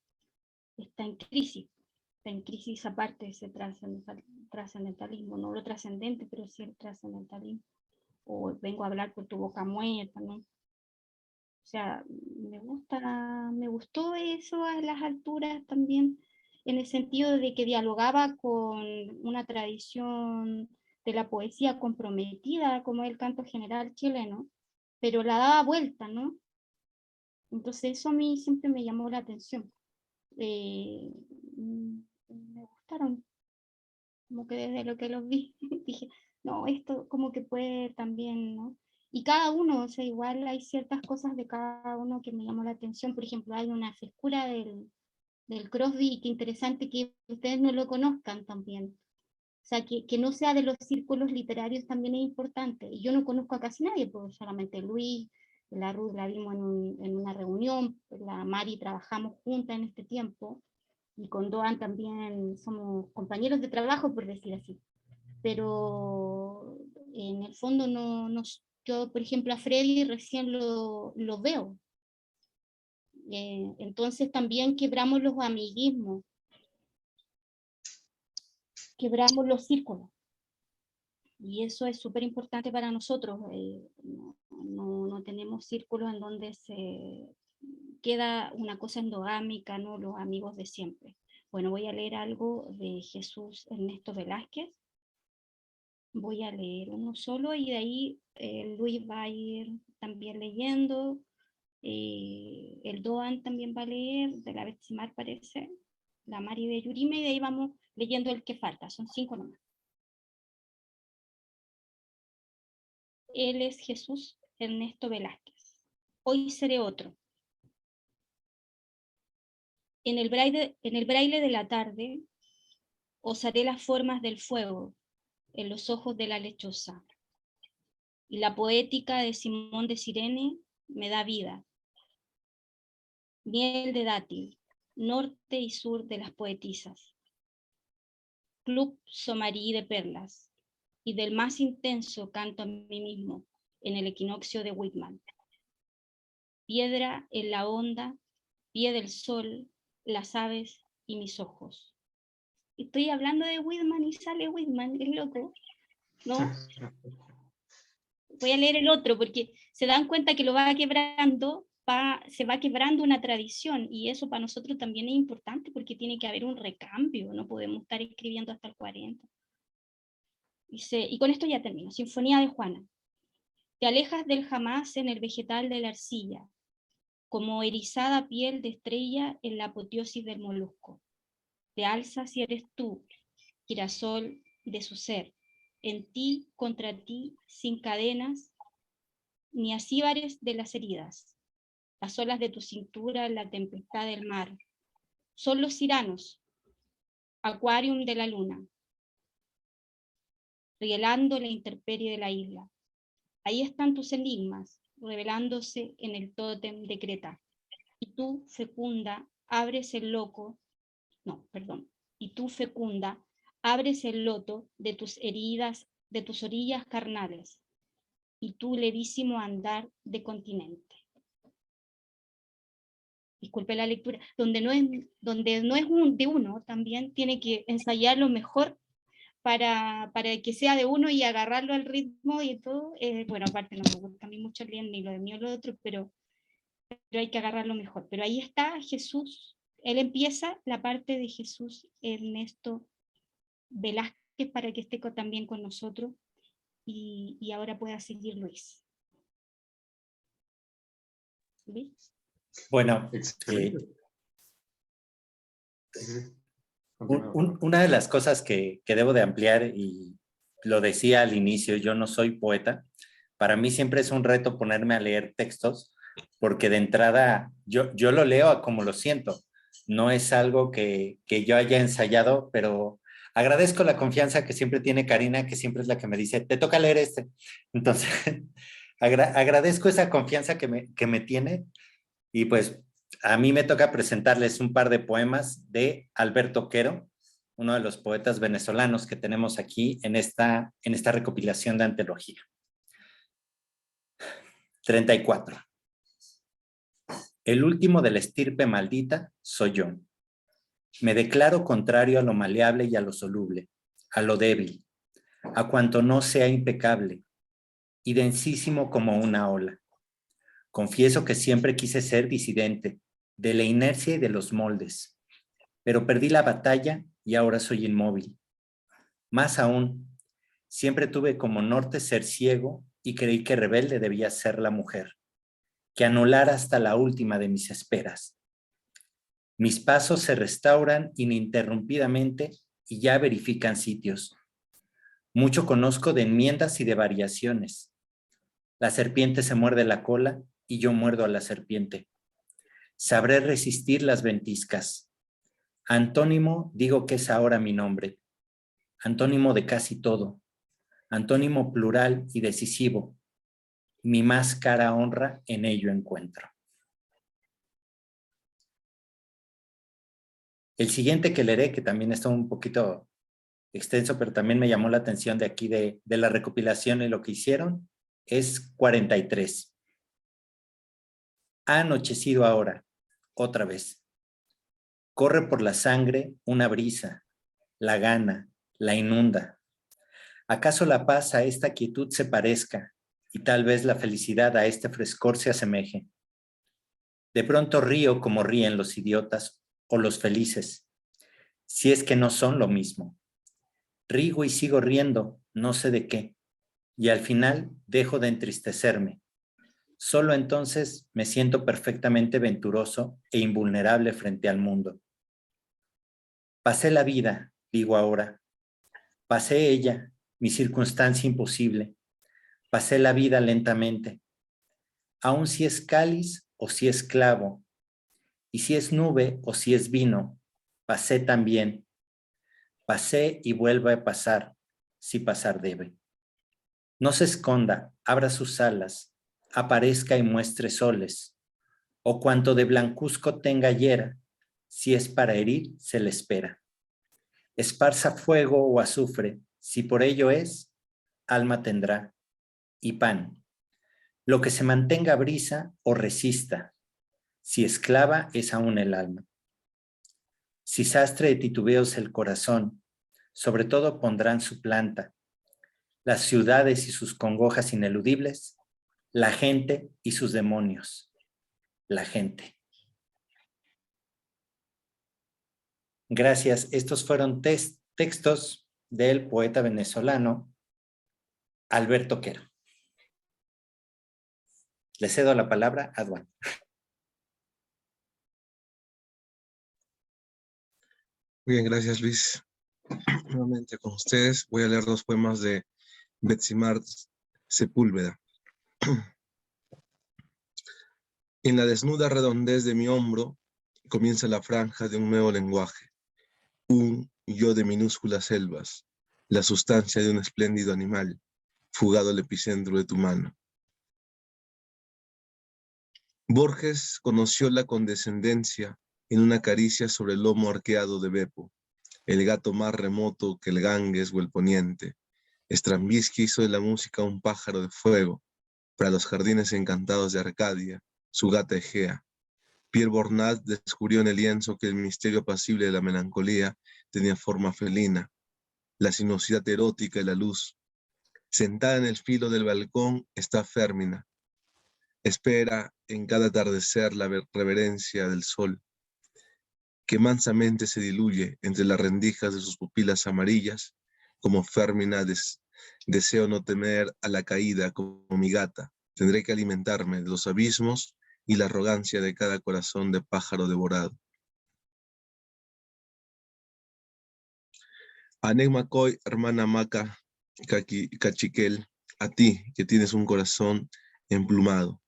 Speaker 3: está en crisis aparte de ese trascendentalismo, no lo trascendente, pero sí el trascendentalismo. O vengo a hablar por tu boca muerta, ¿no? O sea, me gustó eso a las alturas también, en el sentido de que dialogaba con una tradición de la poesía comprometida, como el canto general chileno, pero la daba vuelta, ¿no? Entonces eso a mí siempre me llamó la atención. Me gustaron, como que desde lo que los vi, dije, no, esto como que puede también, ¿no? Y cada uno, o sea, igual hay ciertas cosas de cada uno que me llamó la atención. Por ejemplo, hay una frescura del Crosby, que interesante que ustedes no lo conozcan también. O sea, que no sea de los círculos literarios también es importante. Y yo no conozco a casi nadie, pues solamente Luis, la Ruth la vimos en una reunión, la Mari trabajamos juntas en este tiempo, y con Doan también somos compañeros de trabajo, por decir así. Pero en el fondo yo, por ejemplo, a Freddy recién lo veo. Entonces también quebramos los amiguismos, quebramos los círculos. Y eso es súper importante para nosotros. No tenemos círculos en donde se queda una cosa endogámica, ¿no? Los amigos de siempre. Bueno, voy a leer algo de Jesús Ernesto Velázquez. Voy a leer uno solo y de ahí Luis va a ir también leyendo. El Doan también va a leer, de la Betsimar parece, la Mari de Yurime, y de ahí vamos leyendo el que falta, son 5 nomás. Él es Jesús Ernesto Velázquez. Hoy seré otro. En el braille de la tarde osaré las formas del fuego en los ojos de la lechosa. Y la poética de Simón de Cirene me da vida. Miel de dátil, norte y sur de las poetisas. Club somarí de perlas, y del más intenso canto a mí mismo en el equinoccio de Whitman. Piedra en la onda, pie del sol, las aves y mis ojos. Estoy hablando de Whitman y sale Whitman, es loco, ¿no? Voy a leer el otro porque se dan cuenta que lo va quebrando, se va quebrando una tradición, y eso para nosotros también es importante porque tiene que haber un recambio, no podemos estar escribiendo hasta el 40. Dice, y con esto ya termino, Sinfonía de Juana. Te alejas del jamás en el vegetal de la arcilla, como erizada piel de estrella en la apoteosis del molusco. Te alzas y eres tú, girasol de su ser, en ti, contra ti, sin cadenas, ni acíbares de las heridas. Las olas de tu cintura en la tempestad del mar. Son los ciranos, acuarium de la luna, rielando la intemperie de la isla. Ahí están tus enigmas, revelándose en el tótem de Creta. Y tú, fecunda, abres el loco, y tú, fecunda, abres el loto de tus heridas, de tus orillas carnales, y tú, levísimo andar de continente. Disculpe la lectura, donde no es de uno, también tiene que ensayarlo mejor para que sea de uno y agarrarlo al ritmo y todo. Bueno, aparte no me gusta a mí mucho leer ni lo de mí o lo de otro, pero hay que agarrarlo mejor. Pero ahí está Jesús, él empieza la parte de Jesús Ernesto Velázquez para que esté también con nosotros y ahora pueda seguir Luis. ¿Luis?
Speaker 1: Bueno,
Speaker 5: Excelente.
Speaker 1: una de las cosas que debo de ampliar, y lo decía al inicio, yo no soy poeta. Para mí siempre es un reto ponerme a leer textos, porque de entrada yo lo leo a como lo siento. No es algo que yo haya ensayado, pero agradezco la confianza que siempre tiene Karina, que siempre es la que me dice, te toca leer este. Entonces, agradezco esa confianza que me tiene, y pues a mí me toca presentarles un par de poemas de Alberto Quero, uno de los poetas venezolanos que tenemos aquí en esta recopilación de antología. 34. El último de la estirpe maldita soy yo. Me declaro contrario a lo maleable y a lo soluble, a lo débil, a cuanto no sea impecable, y densísimo como una ola. Confieso que siempre quise ser disidente de la inercia y de los moldes, pero perdí la batalla y ahora soy inmóvil. Más aún, siempre tuve como norte ser ciego y creí que rebelde debía ser la mujer, que anulara hasta la última de mis esperas. Mis pasos se restauran ininterrumpidamente y ya verifican sitios. Mucho conozco de enmiendas y de variaciones. La serpiente se muerde la cola y yo muerdo a la serpiente. Sabré resistir las ventiscas. Antónimo digo que es ahora mi nombre. Antónimo de casi todo. Antónimo plural y decisivo. Mi más cara honra en ello encuentro. El siguiente que leeré, que también está un poquito extenso, pero también me llamó la atención de aquí de la recopilación y lo que hicieron, es 43. Ha anochecido ahora, otra vez. Corre por la sangre una brisa, la gana, la inunda. ¿Acaso la paz a esta quietud se parezca y tal vez la felicidad a este frescor se asemeje? De pronto río como ríen los idiotas o los felices, si es que no son lo mismo. Rigo y sigo riendo, no sé de qué, y al final dejo de entristecerme. Solo entonces me siento perfectamente venturoso e invulnerable frente al mundo. Pasé la vida, digo ahora. Pasé ella, mi circunstancia imposible. Pasé la vida lentamente. Aun si es cáliz o si es clavo, y si es nube o si es vino, pasé también. Pasé y vuelvo a pasar, si pasar debe. No se esconda, abra sus alas, aparezca y muestre soles, o cuanto de blancuzco tenga hiera, si es para herir, se le espera. Esparza fuego o azufre, si por ello es, alma tendrá, y pan. Lo que se mantenga brisa o resista, si esclava es aún el alma. Si sastre de titubeos el corazón, sobre todo pondrán su planta, las ciudades y sus congojas ineludibles, la gente y sus demonios, la gente. Gracias. Estos fueron textos del poeta venezolano Alberto Quero. Le cedo la palabra a Duan.
Speaker 4: Bien, gracias Luis. Nuevamente con ustedes voy a leer 2 poemas de Betsimar Sepúlveda. En la desnuda redondez de mi hombro comienza la franja de un nuevo lenguaje, un yo de minúsculas selvas, la sustancia de un espléndido animal, fugado al epicentro de tu mano. Borges conoció la condescendencia en una caricia sobre el lomo arqueado de Beppo, el gato más remoto que el Ganges o el Poniente. Stravinsky hizo de la música un pájaro de fuego, para los jardines encantados de Arcadia, su gata Egea. Pierre Bonnat descubrió en el lienzo que el misterio apacible de la melancolía tenía forma felina, la sinuosidad erótica y la luz. Sentada en el filo del balcón está Férmina. Espera en cada atardecer la reverencia del sol, que mansamente se diluye entre las rendijas de sus pupilas amarillas, como Férmina deseo no temer a la caída como mi gata. Tendré que alimentarme de los abismos y la arrogancia de cada corazón de pájaro devorado. Anek Macoy, hermana Maca Cachiquel, a ti que tienes un corazón emplumado.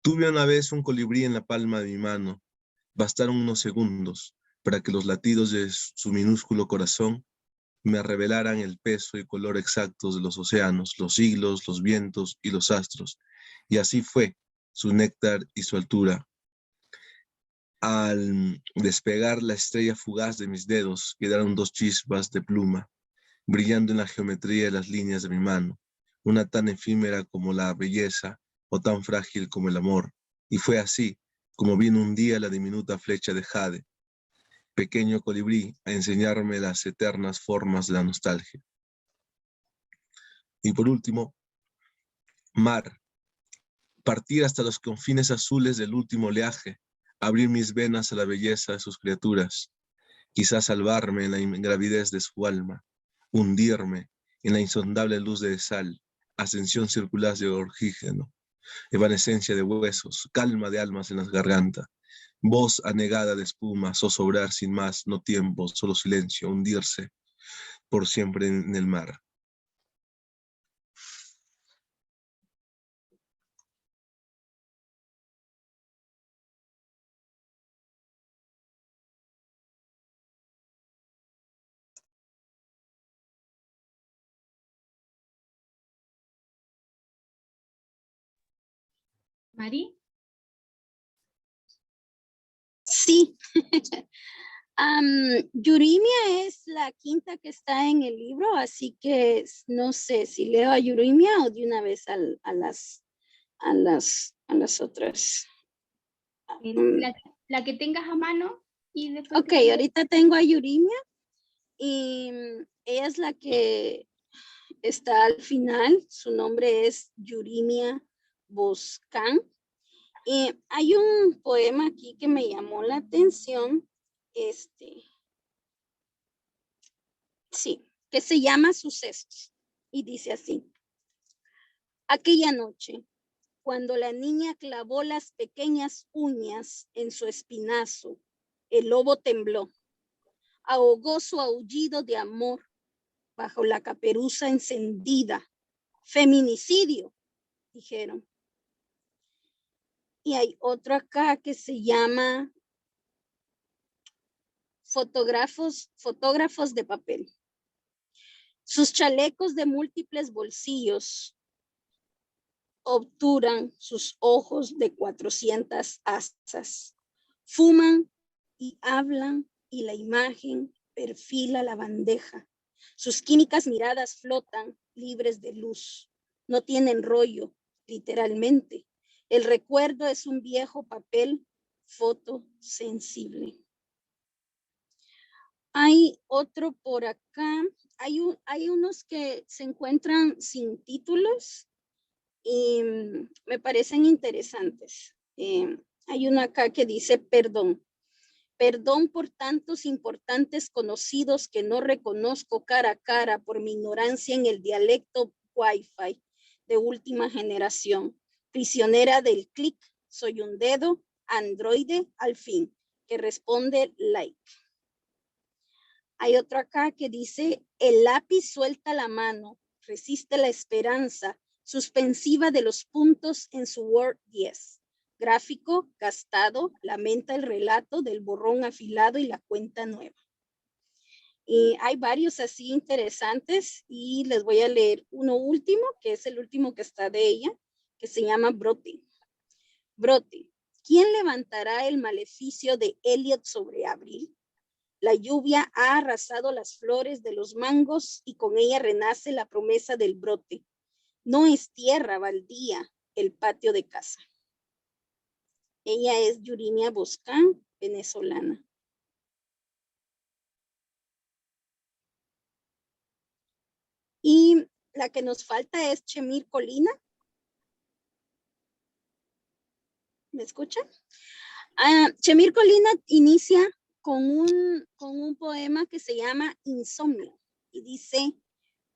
Speaker 4: Tuve una vez un colibrí en la palma de mi mano. Bastaron unos segundos para que los latidos de su minúsculo corazón me revelaran el peso y color exactos de los océanos, los siglos, los vientos y los astros. Y así fue su néctar y su altura. Al despegar la estrella fugaz de mis dedos, quedaron 2 chispas de pluma, brillando en la geometría de las líneas de mi mano, una tan efímera como la belleza o tan frágil como el amor. Y fue así como vino un día la diminuta flecha de jade, pequeño colibrí, a enseñarme las eternas formas de la nostalgia. Y por último, mar, partir hasta los confines azules del último oleaje, abrir mis venas a la belleza de sus criaturas, quizás salvarme en la ingravidez de su alma, hundirme en la insondable luz de sal, ascensión circular de oxígeno, evanescencia de huesos, calma de almas en las gargantas, voz anegada de espuma, zozobrar sin más, no tiempo, solo silencio, hundirse por siempre en el mar.
Speaker 3: Mari.
Speaker 6: Sí. Yurimia es la quinta que está en el libro, así que no sé si leo a Yurimia o de una vez a las otras.
Speaker 3: La que tengas a mano y después.
Speaker 6: Ok, ahorita tengo a Yurimia y ella es la que está al final. Su nombre es Yurimia Boscan. Y hay un poema aquí que me llamó la atención, sí, que se llama Sucesos y dice así: aquella noche, cuando la niña clavó las pequeñas uñas en su espinazo, el lobo tembló, ahogó su aullido de amor bajo la caperuza encendida. Feminicidio, dijeron. Y hay otro acá que se llama fotógrafos de papel. Sus chalecos de múltiples bolsillos obturan sus ojos de 400 asas. Fuman y hablan y la imagen perfila la bandeja. Sus químicas miradas flotan libres de luz. No tienen rollo, literalmente. El recuerdo es un viejo papel fotosensible. Hay otro por acá. Hay unos que se encuentran sin títulos y me parecen interesantes. Hay uno acá que dice perdón. Perdón por tantos importantes conocidos que no reconozco cara a cara por mi ignorancia en el dialecto Wi-Fi de última generación. Prisionera del clic, soy un dedo, androide al fin, que responde like. Hay otro acá que dice, el lápiz suelta la mano, resiste la esperanza, suspensiva de los puntos en su Word 10. Gráfico, gastado, lamenta el relato del borrón afilado y la cuenta nueva. Y hay varios así interesantes y les voy a leer uno último, que es el último que está de ella, que se llama Brote. Brote, ¿quién levantará el maleficio de Eliot sobre Abril? La lluvia ha arrasado las flores de los mangos y con ella renace la promesa del brote. No es tierra baldía el patio de casa. Ella es Yurinia Boscán, venezolana. Y la que nos falta es Chemir Colina. ¿Me escuchan? Chemir Colina inicia con un poema que se llama Insomnio y dice,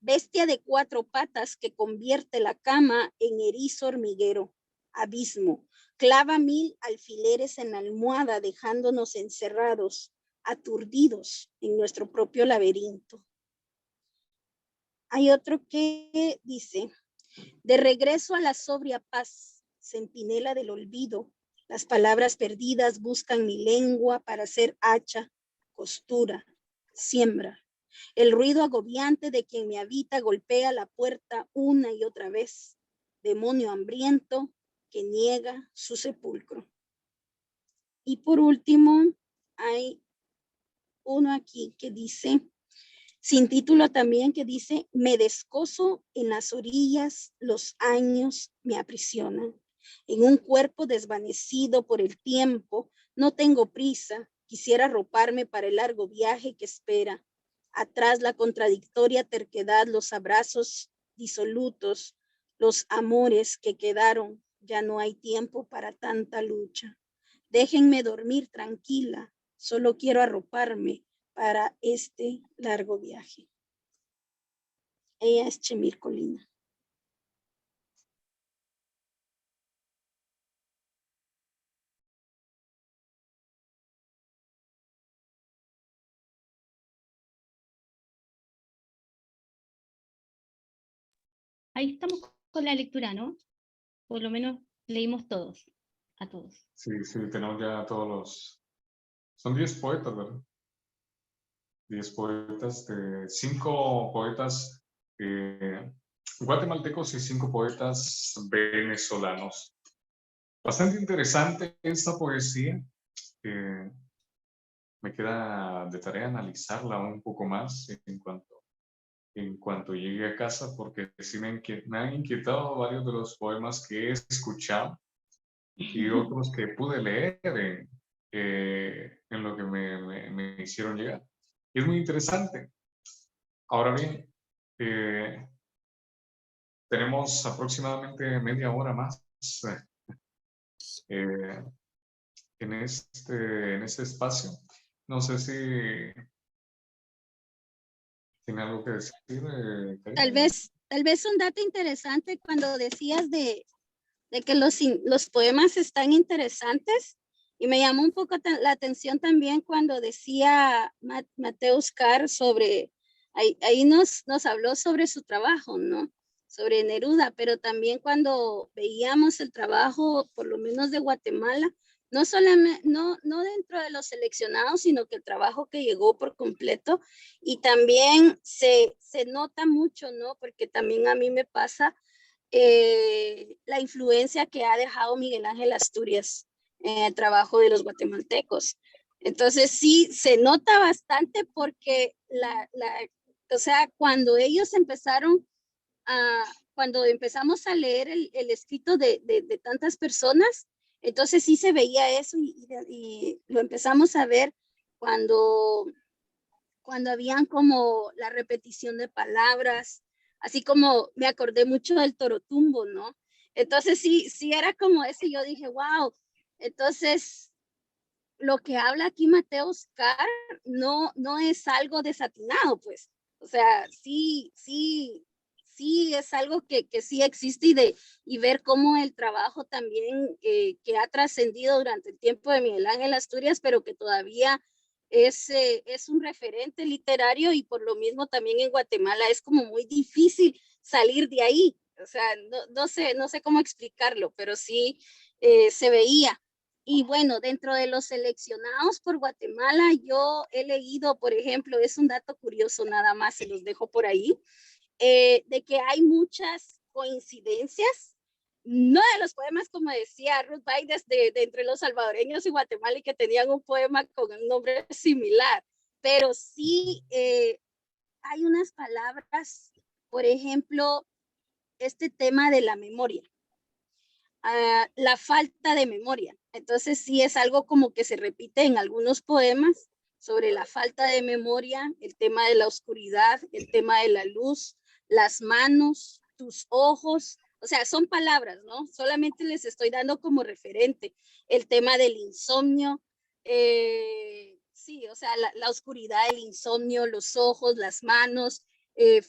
Speaker 6: bestia de cuatro patas que convierte la cama en erizo hormiguero, abismo, clava 1000 alfileres en la almohada dejándonos encerrados, aturdidos en nuestro propio laberinto. Hay otro que dice, de regreso a la sobria paz, centinela del olvido, las palabras perdidas buscan mi lengua para hacer hacha, costura, siembra. El ruido agobiante de quien me habita golpea la puerta una y otra vez. Demonio hambriento que niega su sepulcro. Y por último, hay uno aquí que dice, sin título también, que dice, me descoso en las orillas, los años me aprisionan. En un cuerpo desvanecido por el tiempo, no tengo prisa, quisiera arroparme para el largo viaje que espera. Atrás la contradictoria terquedad, los abrazos disolutos, los amores que quedaron, ya no hay tiempo para tanta lucha. Déjenme dormir tranquila, solo quiero arroparme para este largo viaje. Ella es Chemir Colina.
Speaker 3: Ahí estamos con la lectura, ¿no? Por lo menos leímos todos, a todos.
Speaker 5: Sí, tenemos ya todos los... Son 10 poetas, ¿verdad? 10 poetas, 5 poetas guatemaltecos y 5 poetas venezolanos. Bastante interesante esta poesía. Me queda de tarea analizarla un poco más en cuanto llegue a casa, porque sí me han inquietado varios de los poemas que he escuchado y otros que pude leer en lo que me hicieron llegar. Y es muy interesante. Ahora bien, tenemos aproximadamente media hora más en este espacio. No sé si tiene algo que decir.
Speaker 6: Tal vez un dato interesante cuando decías de que los poemas están interesantes, y me llamó un poco la atención también cuando decía Mateus Carr sobre, ahí nos habló sobre su trabajo, ¿no? Sobre Neruda, pero también cuando veíamos el trabajo, por lo menos de Guatemala, no solamente, no dentro de los seleccionados, sino que el trabajo que llegó por completo, y también se nota mucho, ¿no? Porque también a mí me pasa la influencia que ha dejado Miguel Ángel Asturias en el trabajo de los guatemaltecos. Entonces sí, se nota bastante porque o sea, cuando ellos empezaron cuando empezamos a leer el escrito de tantas personas, entonces sí se veía eso y lo empezamos a ver cuando habían como la repetición de palabras, así como me acordé mucho del Torotumbo, ¿no? Entonces sí era como ese, yo dije, wow, entonces lo que habla aquí Mateus Carr no es algo desatinado, pues, o sea, sí sí es algo que sí existe y ver cómo el trabajo también que ha trascendido durante el tiempo de Miguel Ángel Asturias, pero que todavía es un referente literario y por lo mismo también en Guatemala es como muy difícil salir de ahí. O sea, no sé cómo explicarlo, pero sí se veía. Y bueno, dentro de los seleccionados por Guatemala, yo he leído, por ejemplo, es un dato curioso nada más, se los dejo por ahí, de que hay muchas coincidencias, no de los poemas como decía Ruth Baides de entre los salvadoreños y Guatemala y que tenían un poema con un nombre similar, pero sí hay unas palabras, por ejemplo, este tema de la memoria, la falta de memoria. Entonces sí es algo como que se repite en algunos poemas sobre la falta de memoria, el tema de la oscuridad, el tema de la luz, las manos, tus ojos, o sea, son palabras, ¿no? Solamente les estoy dando como referente el tema del insomnio, sí, o sea, la oscuridad, el insomnio, los ojos, las manos,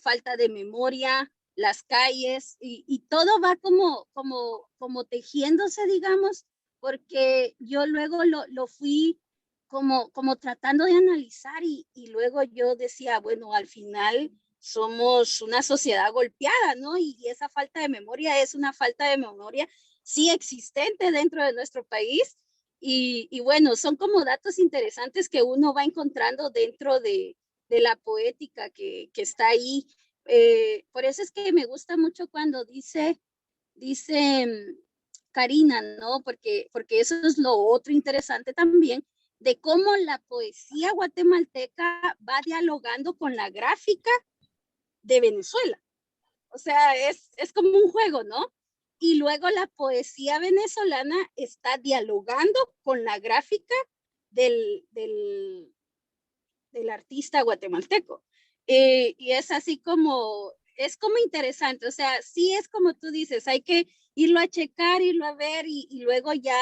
Speaker 6: falta de memoria, las calles, y todo va como tejiéndose, digamos, porque yo luego lo fui como tratando de analizar y luego yo decía, bueno, al final somos una sociedad golpeada, ¿no? Y esa falta de memoria es una falta de memoria sí existente dentro de nuestro país. Y bueno, son como datos interesantes que uno va encontrando dentro de la poética que está ahí. Por eso es que me gusta mucho cuando dice Karina, ¿no? Porque eso es lo otro interesante también, de cómo la poesía guatemalteca va dialogando con la gráfica de Venezuela. O sea, es como un juego, ¿no? Y luego la poesía venezolana está dialogando con la gráfica del artista guatemalteco. Y es así como, es como interesante, o sea, sí es como tú dices, hay que irlo a checar, irlo a ver y luego ya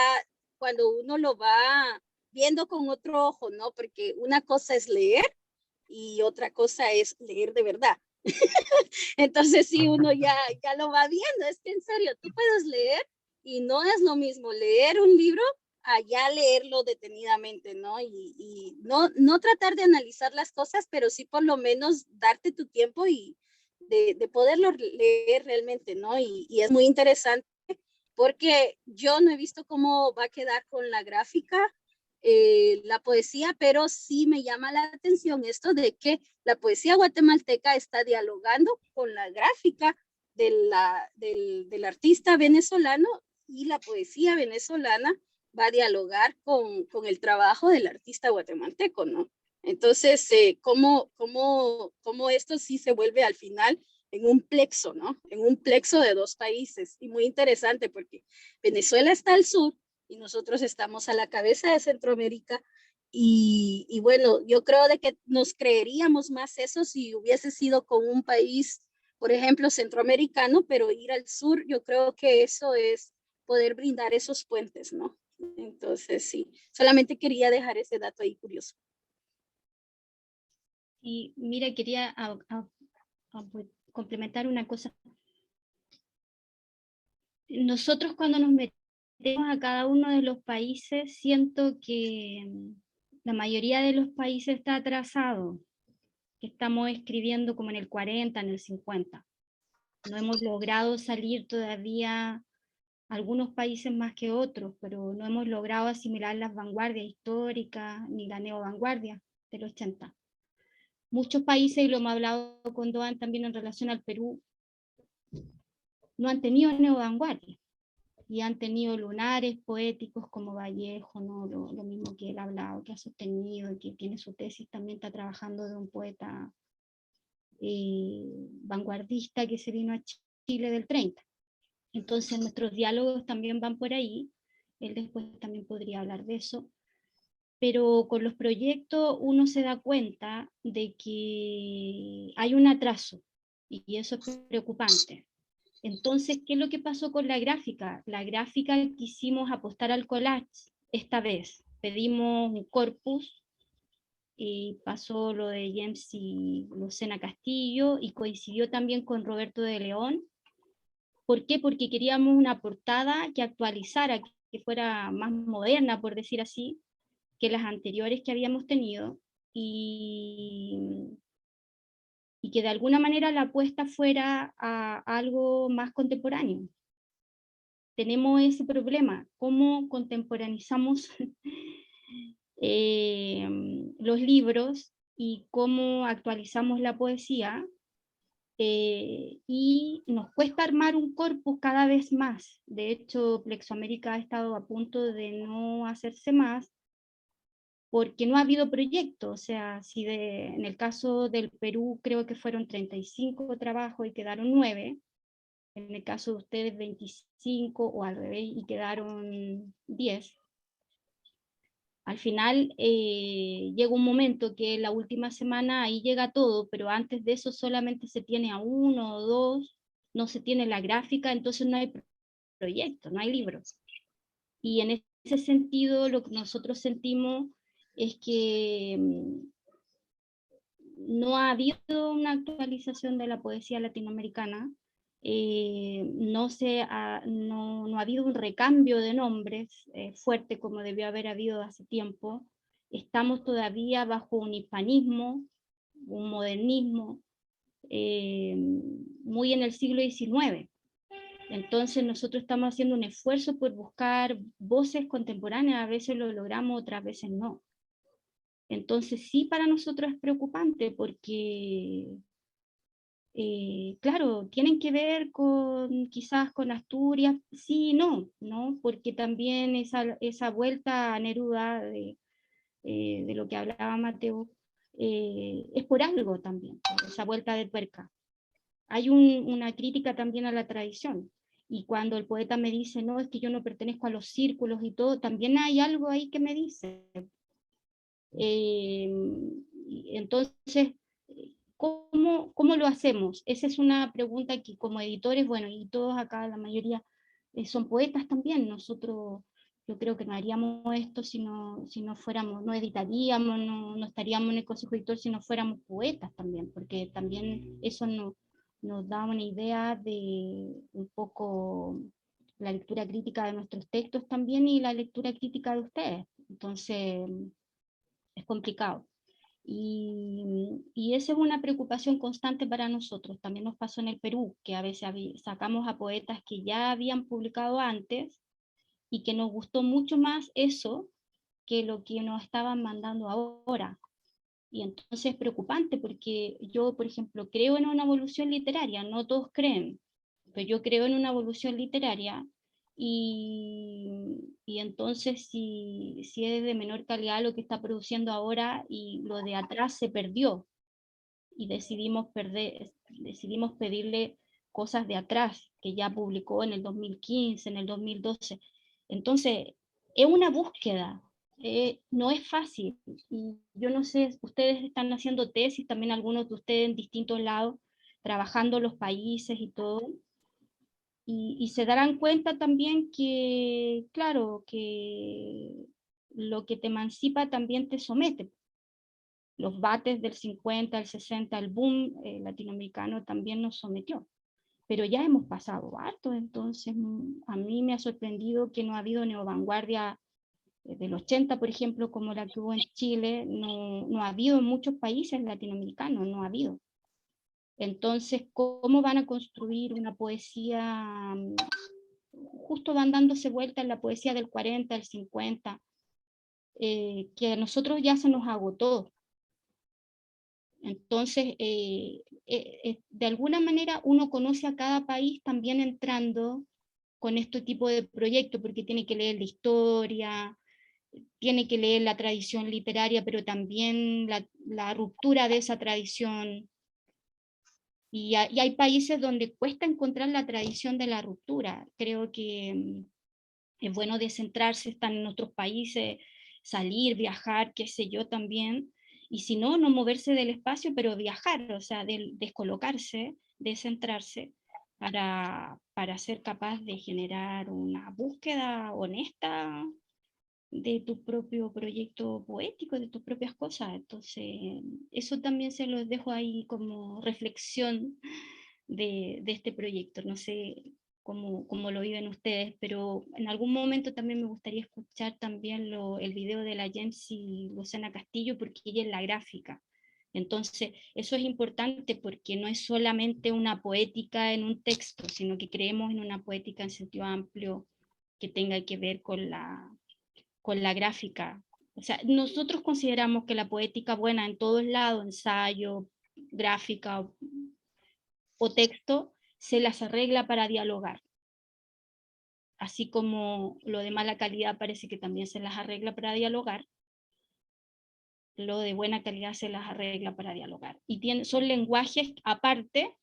Speaker 6: cuando uno lo va viendo con otro ojo, ¿no? Porque una cosa es leer y otra cosa es leer de verdad. Entonces sí, uno ya lo va viendo, es que en serio, tú puedes leer y no es lo mismo leer un libro a ya leerlo detenidamente, ¿no? Y no tratar de analizar las cosas, pero sí por lo menos darte tu tiempo y de poderlo leer realmente, ¿no? Y es muy interesante porque yo no he visto cómo va a quedar con la gráfica, la poesía, pero sí me llama la atención esto de que la poesía guatemalteca está dialogando con la gráfica del artista venezolano y la poesía venezolana va a dialogar con el trabajo del artista guatemalteco, ¿no? Entonces, ¿cómo esto sí se vuelve al final en un plexo, ¿no? En un plexo de dos países. Y muy interesante porque Venezuela está al sur y nosotros estamos a la cabeza de Centroamérica. Y bueno, yo creo de que nos creeríamos más eso si hubiese sido con un país, por ejemplo, centroamericano, pero ir al sur, yo creo que eso es poder brindar esos puentes, ¿no? Entonces, sí, solamente quería dejar ese dato ahí curioso.
Speaker 3: Y mira, quería complementar una cosa. Nosotros cuando nos metemos a cada uno de los países, siento que la mayoría de los países está atrasado, que estamos escribiendo como en el 40, en el 50. No hemos logrado salir todavía, algunos países más que otros, pero no hemos logrado asimilar las vanguardias históricas ni la neovanguardia del 80. Muchos países, y lo hemos hablado con Doan también en relación al Perú, no han tenido neovanguardia y han tenido lunares poéticos como Vallejo, ¿no? Lo mismo que él ha hablado, que ha sostenido, que tiene su tesis, también está trabajando de un poeta vanguardista que se vino a Chile del 30. Entonces nuestros diálogos también van por ahí, él después también podría hablar de eso, pero con los proyectos uno se da cuenta de que hay un atraso y eso es preocupante. Entonces, ¿qué es lo que pasó con la gráfica? La gráfica quisimos apostar al collage esta vez. Pedimos un corpus pasó lo de James y Lucena Castillo, y coincidió también con Roberto de León. ¿Por qué? Porque queríamos una portada que actualizara, que fuera más moderna, por decir así, que las anteriores que habíamos tenido, y que de alguna manera la apuesta fuera a algo más contemporáneo. Tenemos ese problema, cómo contemporaneizamos los libros y cómo actualizamos la poesía, y nos cuesta armar un corpus cada vez más. De hecho, Plexoamérica ha estado a punto de no hacerse más, porque no ha habido proyecto. O sea, si en el caso del Perú creo que fueron 35 trabajos y quedaron 9, en el caso de ustedes 25 o al revés y quedaron 10. Al final llega un momento que la última semana ahí llega todo, pero antes de eso solamente se tiene a 1 o 2, no se tiene la gráfica, entonces no hay proyecto, no hay libros. Y en ese sentido lo que nosotros sentimos es que no ha habido una actualización de la poesía latinoamericana, no ha habido un recambio de nombres fuerte como debió haber habido hace tiempo. Estamos todavía bajo un hispanismo, un modernismo, muy en el siglo XIX. Entonces nosotros estamos haciendo un esfuerzo por buscar voces contemporáneas, a veces lo logramos, otras veces no. Entonces sí, para nosotros es preocupante porque, claro, tienen que ver quizás con Asturias, sí y no, ¿no? Porque también esa vuelta a Neruda de lo que hablaba Mateo, es por algo también, esa vuelta de tuerca. Hay una crítica también a la tradición. Y cuando el poeta me dice, no, es que yo no pertenezco a los círculos y todo, también hay algo ahí que me dice. Entonces, ¿cómo lo hacemos? Esa es una pregunta que como editores, bueno, y todos acá, la mayoría, son poetas también. Nosotros, yo creo que no haríamos esto si no fuéramos, no editaríamos, no estaríamos en el Consejo Editor si no fuéramos poetas también, porque también eso nos da una idea de un poco la lectura crítica de nuestros textos también y la lectura crítica de ustedes. Entonces, es complicado. Y esa es una preocupación constante para nosotros. También nos pasó en el Perú, que a veces sacamos a poetas que ya habían publicado antes y que nos gustó mucho más eso que lo que nos estaban mandando ahora. Y entonces es preocupante porque yo, por ejemplo, creo en una evolución literaria, no todos creen, pero yo creo en una evolución literaria. Y entonces si es de menor calidad lo que está produciendo ahora y lo de atrás se perdió y decidimos pedirle cosas de atrás que ya publicó en el 2015, en el 2012. Entonces es una búsqueda, no es fácil. Y yo no sé, ustedes están haciendo tesis, también algunos de ustedes en distintos lados, trabajando los países y todo. Y se darán cuenta también que, claro, que lo que te emancipa también te somete. Los bates del 50, el 60, el boom latinoamericano también nos sometió. Pero ya hemos pasado harto, entonces a mí me ha sorprendido que no ha habido neovanguardia del 80, por ejemplo, como la que hubo en Chile, no ha habido en muchos países latinoamericanos, no ha habido. Entonces, ¿cómo van a construir una poesía? Justo van dándose vuelta en la poesía del 40, del 50, que a nosotros ya se nos agotó. Entonces, de alguna manera uno conoce a cada país también entrando con este tipo de proyectos, porque tiene que leer la historia, tiene que leer la tradición literaria, pero también la ruptura de esa tradición. Y hay países donde cuesta encontrar la tradición de la ruptura. Creo que es bueno descentrarse, estar en otros países, salir, viajar, qué sé yo también. Y si no, no moverse del espacio, pero viajar, o sea, descolocarse, descentrarse, para ser capaz de generar una búsqueda honesta de tu propio proyecto poético, de tus propias cosas. Entonces, eso también se los dejo ahí como reflexión de este proyecto. No sé cómo lo viven ustedes, pero en algún momento también me gustaría escuchar también el video de la Jensi Lucena Castillo, porque ella es la gráfica. Entonces, eso es importante porque no es solamente una poética en un texto, sino que creemos en una poética en sentido amplio que tenga que ver con la gráfica. O sea, nosotros consideramos que la poética buena en todos lados, ensayo, gráfica o texto, se las arregla para dialogar. Así como lo de mala calidad parece que también se las arregla para dialogar, lo de buena calidad se las arregla para dialogar. Y son lenguajes aparte,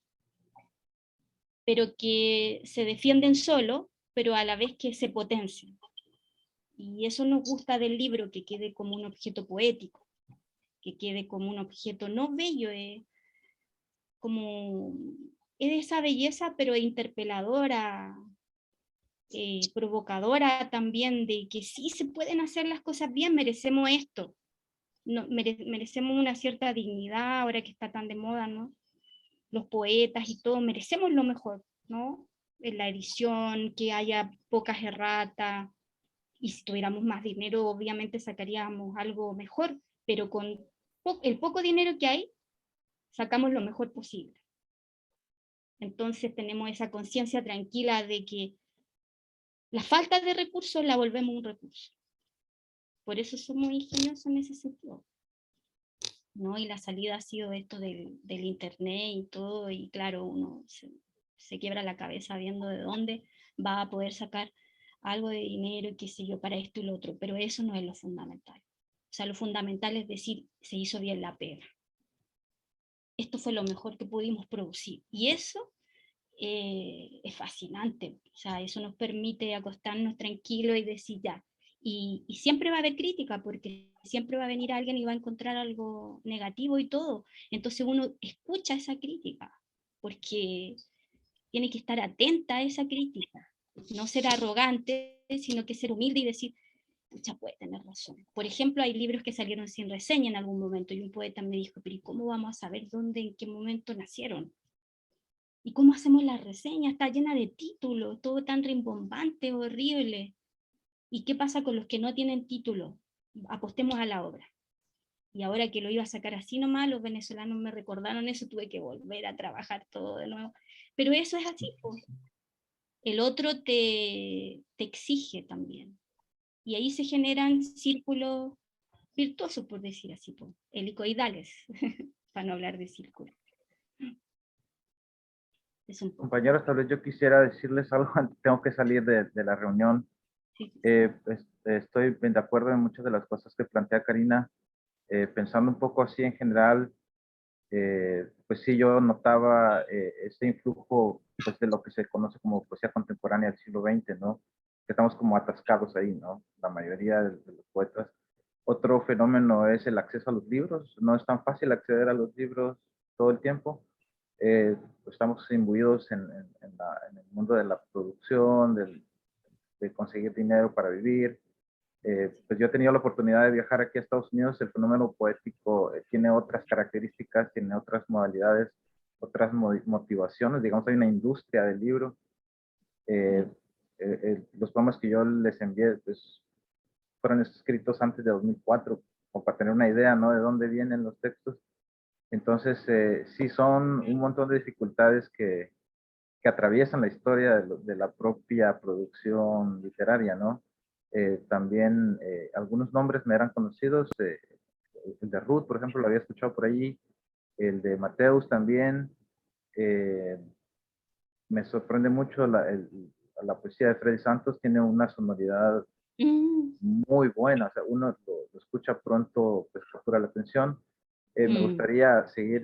Speaker 3: pero que se defienden solo, pero a la vez que se potencian. Y eso nos gusta del libro, que quede como un objeto poético, que quede como un objeto no bello, como es de esa belleza, pero interpeladora, provocadora también, de que sí se pueden hacer las cosas bien, merecemos esto, no, merecemos una cierta dignidad, ahora que está tan de moda, ¿no? Los poetas y todo, merecemos lo mejor, ¿no? En la edición, que haya pocas erratas, y si tuviéramos más dinero, obviamente sacaríamos algo mejor, pero con el poco dinero que hay, sacamos lo mejor posible. Entonces tenemos esa conciencia tranquila de que la falta de recursos la volvemos un recurso. Por eso somos ingeniosos en ese sentido, ¿no? Y la salida ha sido esto del internet y todo, y claro, uno se quiebra la cabeza viendo de dónde va a poder sacar algo de dinero y qué sé yo para esto y lo otro, pero eso no es lo fundamental. O sea, lo fundamental es decir, se hizo bien la pega. Esto fue lo mejor que pudimos producir. Y eso es fascinante. O sea, eso nos permite acostarnos tranquilos y decir ya. Y siempre va a haber crítica, porque siempre va a venir alguien y va a encontrar algo negativo y todo. Entonces uno escucha esa crítica, porque tiene que estar atenta a esa crítica. No ser arrogante, sino que ser humilde y decir, pucha, puede tener razón. Por ejemplo, hay libros que salieron sin reseña en algún momento, y un poeta me dijo, pero ¿y cómo vamos a saber dónde, en qué momento nacieron? ¿Y cómo hacemos la reseña? Está llena de títulos, todo tan rimbombante, horrible. ¿Y qué pasa con los que no tienen título? Apostemos a la obra. Y ahora que lo iba a sacar así nomás, los venezolanos me recordaron eso, tuve que volver a trabajar todo de nuevo. Pero eso es así, pues. El otro te exige también. Y ahí se generan círculos virtuosos, por decir así, pues, helicoidales, para no hablar de círculos.
Speaker 7: Compañeros, tal vez yo quisiera decirles algo, tengo que salir de la reunión.
Speaker 3: Sí.
Speaker 7: Estoy de acuerdo en muchas de las cosas que plantea Karina. Pensando un poco así en general, pues sí, yo notaba ese influjo pues, de lo que se conoce como poesía contemporánea del siglo XX, ¿no? Que estamos como atascados ahí, ¿no? La mayoría de los poetas. Otro fenómeno es el acceso a los libros. No es tan fácil acceder a los libros todo el tiempo. Estamos imbuidos en el mundo de la producción, de conseguir dinero para vivir. Pues yo he tenido la oportunidad de viajar aquí a Estados Unidos. El fenómeno poético tiene otras características, tiene otras modalidades, otras motivaciones. Digamos, hay una industria del libro. Los poemas que yo les envié pues, fueron escritos antes de 2004, como para tener una idea, ¿no? De dónde vienen los textos. Entonces, sí son un montón de dificultades que atraviesan la historia de la propia producción literaria, ¿no? También algunos nombres me eran conocidos, el de Ruth, por ejemplo, lo había escuchado por allí, el de Mateus también. Me sorprende mucho la poesía de Freddy Santos, tiene una sonoridad muy buena, o sea, uno lo escucha pronto, pues captura la atención. Me gustaría seguir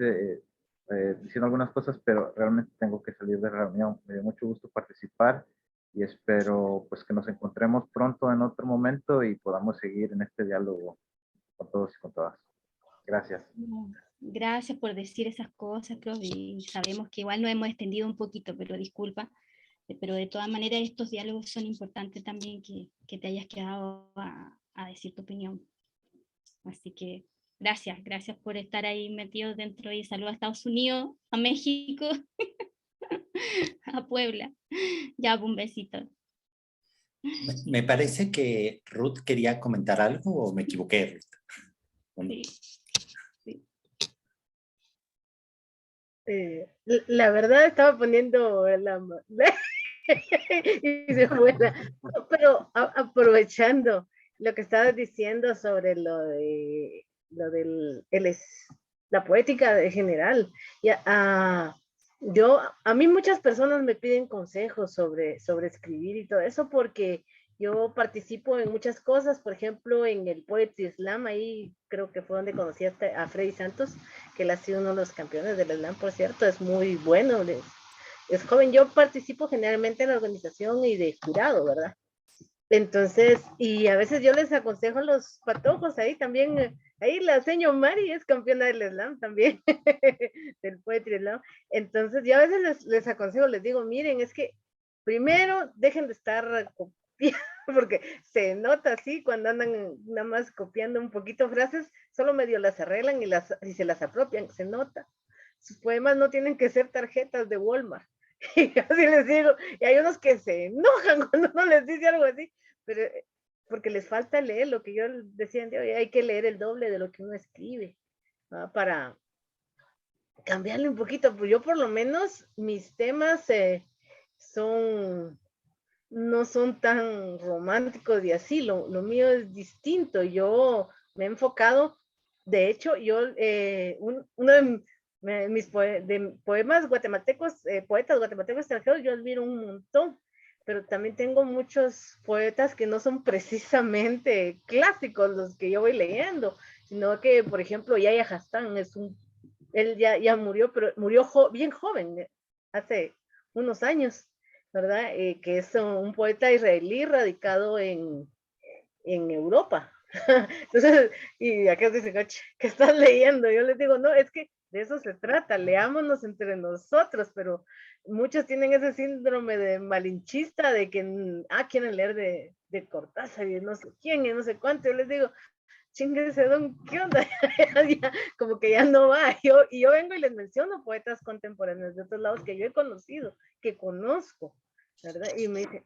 Speaker 7: diciendo algunas cosas, pero realmente tengo que salir de reunión. Me dio mucho gusto participar y espero pues que nos encontremos pronto en otro momento y podamos seguir en este diálogo con todos y con todas. Gracias.
Speaker 3: Gracias por decir esas cosas, Clos, y sabemos que igual nos hemos extendido un poquito, pero disculpa. Pero de todas maneras estos diálogos son importantes también, que te hayas quedado a decir tu opinión. Así que gracias por estar ahí metidos dentro y saludos a Estados Unidos, a México, a Puebla. Ya, un besito.
Speaker 1: Me parece que Ruth quería comentar algo o me equivoqué, Ruth.
Speaker 3: Sí, sí.
Speaker 8: La verdad estaba poniendo la y se fue pero aprovechando lo que estabas diciendo sobre la poética en general. A mí muchas personas me piden consejos sobre escribir y todo eso porque yo participo en muchas cosas, por ejemplo, en el Poetry Slam, ahí creo que fue donde conocí a Freddy Santos, que él ha sido uno de los campeones del Slam, por cierto, es muy bueno, es joven. Yo participo generalmente en la organización y de jurado, ¿verdad? Entonces, y a veces yo les aconsejo a los patojos ahí también, ahí la señora Mari es campeona del Slam también, del Poetry Slam. Entonces, yo a veces les aconsejo, les digo, miren, es que primero dejen de estar copiando, porque se nota así cuando andan nada más copiando un poquito frases, solo medio las arreglan y se las apropian, se nota. Sus poemas no tienen que ser tarjetas de Walmart. Y así les digo, y hay unos que se enojan cuando uno les dice algo así, pero porque les falta leer lo que yo decía, hay que leer el doble de lo que uno escribe, ¿no? Para cambiarle un poquito. Pues yo por lo menos mis temas no son tan románticos y así, lo mío es distinto. Yo me he enfocado, de hecho, uno de mis poemas guatemaltecos, poetas guatemaltecos extranjeros, yo admiro un montón, pero también tengo muchos poetas que no son precisamente clásicos los que yo voy leyendo, sino que, por ejemplo, Yaya Hastán él ya murió, pero murió bien joven, hace unos años, ¿verdad? Que es un poeta israelí radicado en Europa. Entonces, y acá dicen, ¿qué estás leyendo? Yo les digo, no, es que de eso se trata, leámonos entre nosotros, pero muchos tienen ese síndrome de malinchista de que, quieren leer de Cortázar y no sé quién y no sé cuánto. Yo les digo, chingese, don, ¿qué onda? Como que ya no va. Y yo vengo y les menciono poetas contemporáneos de otros lados que yo he conocido, que conozco, ¿verdad? Y me dicen,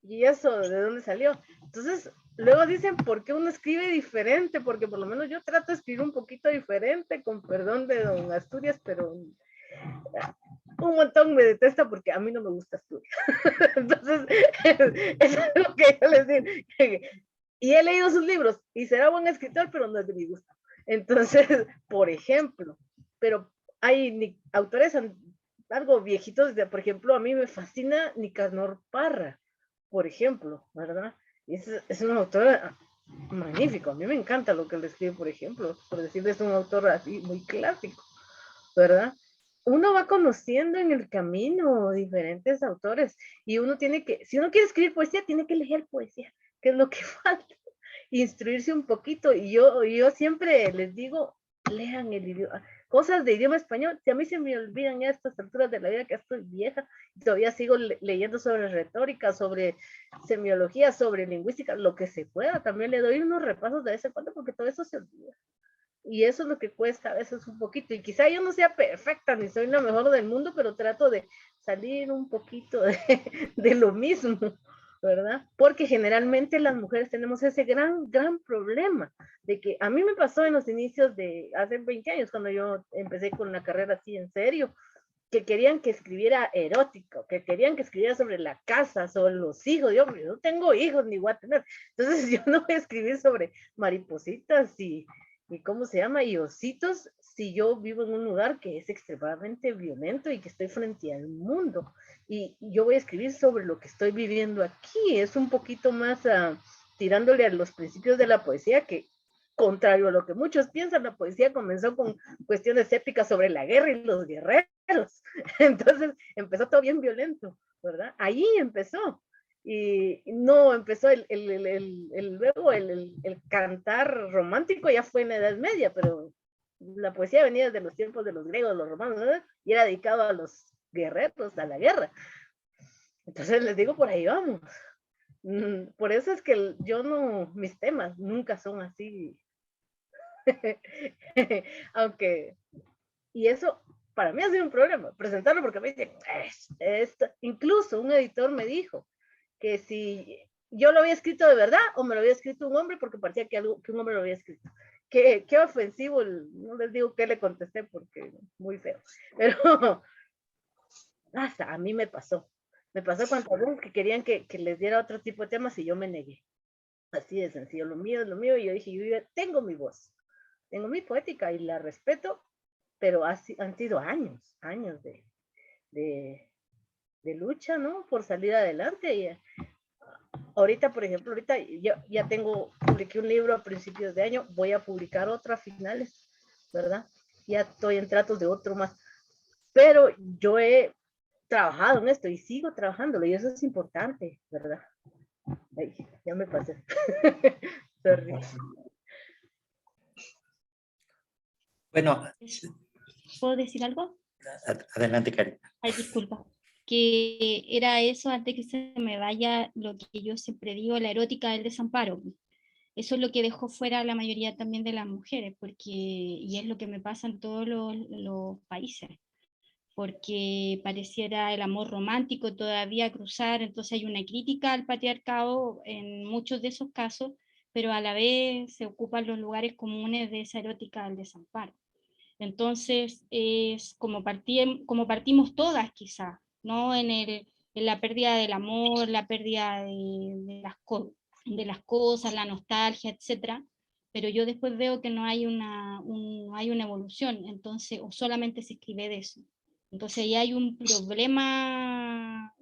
Speaker 8: ¿y eso de dónde salió? Entonces, luego dicen, ¿por qué uno escribe diferente? Porque por lo menos yo trato de escribir un poquito diferente, con perdón de don Asturias, pero un montón me detesta porque a mí no me gusta Asturias. Entonces, eso es lo que yo les digo. Y he leído sus libros y será buen escritor, pero no es de mi gusto. Entonces, por ejemplo, pero hay autores algo viejitos, por ejemplo, a mí me fascina Nicanor Parra, por ejemplo, ¿verdad? Es un autor magnífico, a mí me encanta lo que él escribe, por ejemplo, por decirles, es un autor así muy clásico, ¿verdad? Uno va conociendo en el camino diferentes autores y uno tiene que, si uno quiere escribir poesía, tiene que leer poesía, que es lo que falta, instruirse un poquito. Y yo siempre les digo, lean el idioma, cosas de idioma español. Si a mí se me olvidan ya a estas alturas de la vida, que estoy vieja, todavía sigo leyendo sobre retórica, sobre semiología, sobre lingüística, lo que se pueda. También le doy unos repasos de vez en cuando porque todo eso se olvida. Y eso es lo que cuesta a veces un poquito. Y quizá yo no sea perfecta ni soy la mejor del mundo, pero trato de salir un poquito de lo mismo, ¿verdad? Porque generalmente las mujeres tenemos ese gran problema de que a mí me pasó en los inicios de hace 20 años, cuando yo empecé con la carrera así en serio, que querían que escribiera erótico, que querían que escribiera sobre la casa, sobre los hijos. Yo no tengo hijos ni voy a tener. Entonces yo no voy a escribir sobre maripositas y ¿cómo se llama? Y ositos, si yo vivo en un lugar que es extremadamente violento y que estoy frente al mundo. Y yo voy a escribir sobre lo que estoy viviendo aquí. Es un poquito más tirándole a los principios de la poesía, que contrario a lo que muchos piensan, la poesía comenzó con cuestiones épicas sobre la guerra y los guerreros. Entonces empezó todo bien violento, ¿verdad? Ahí empezó. Y no empezó luego el cantar romántico, ya fue en la Edad Media, pero la poesía venía desde los tiempos de los griegos, los romanos, ¿verdad? Y era dedicado a los guerreros, a la guerra. Entonces les digo, por ahí vamos. Por eso es que yo no, mis temas nunca son así. Aunque, y eso para mí ha sido un problema, presentarlo, porque me dicen, incluso un editor me dijo que si yo lo había escrito de verdad o me lo había escrito un hombre, porque parecía que un hombre lo había escrito. Qué ofensivo, no les digo qué le contesté porque muy feo, pero hasta a mí me pasó cuando que querían que les diera otro tipo de temas y yo me negué. Así de sencillo, lo mío es lo mío, y yo dije, yo ya tengo mi voz, tengo mi poética y la respeto, pero han sido años de lucha, ¿no? Por salir adelante. Y ahorita, por ejemplo, yo ya publiqué un libro a principios de año, voy a publicar otro a finales, ¿verdad? Ya estoy en tratos de otro más, pero yo he trabajado en esto y sigo trabajándolo, y eso es importante, ¿verdad? Ay, ya me pasé. Sorry.
Speaker 1: Bueno,
Speaker 3: ¿Puedo decir algo?
Speaker 1: Adelante, Karina.
Speaker 3: Ay, disculpa. Que era eso, antes que se me vaya, lo que yo siempre digo, la erótica del desamparo. Eso es lo que dejó fuera la mayoría también de las mujeres, y es lo que me pasa en todos los países, porque pareciera el amor romántico todavía cruzar, entonces hay una crítica al patriarcado en muchos de esos casos, pero a la vez se ocupan los lugares comunes de esa erótica del desamparo. Entonces, es como partimos todas quizás, ¿no? En la pérdida del amor, la pérdida de las cosas, la nostalgia, etcétera, pero yo después veo que no hay hay una evolución, entonces, o solamente se escribe de eso. Entonces ahí hay un problema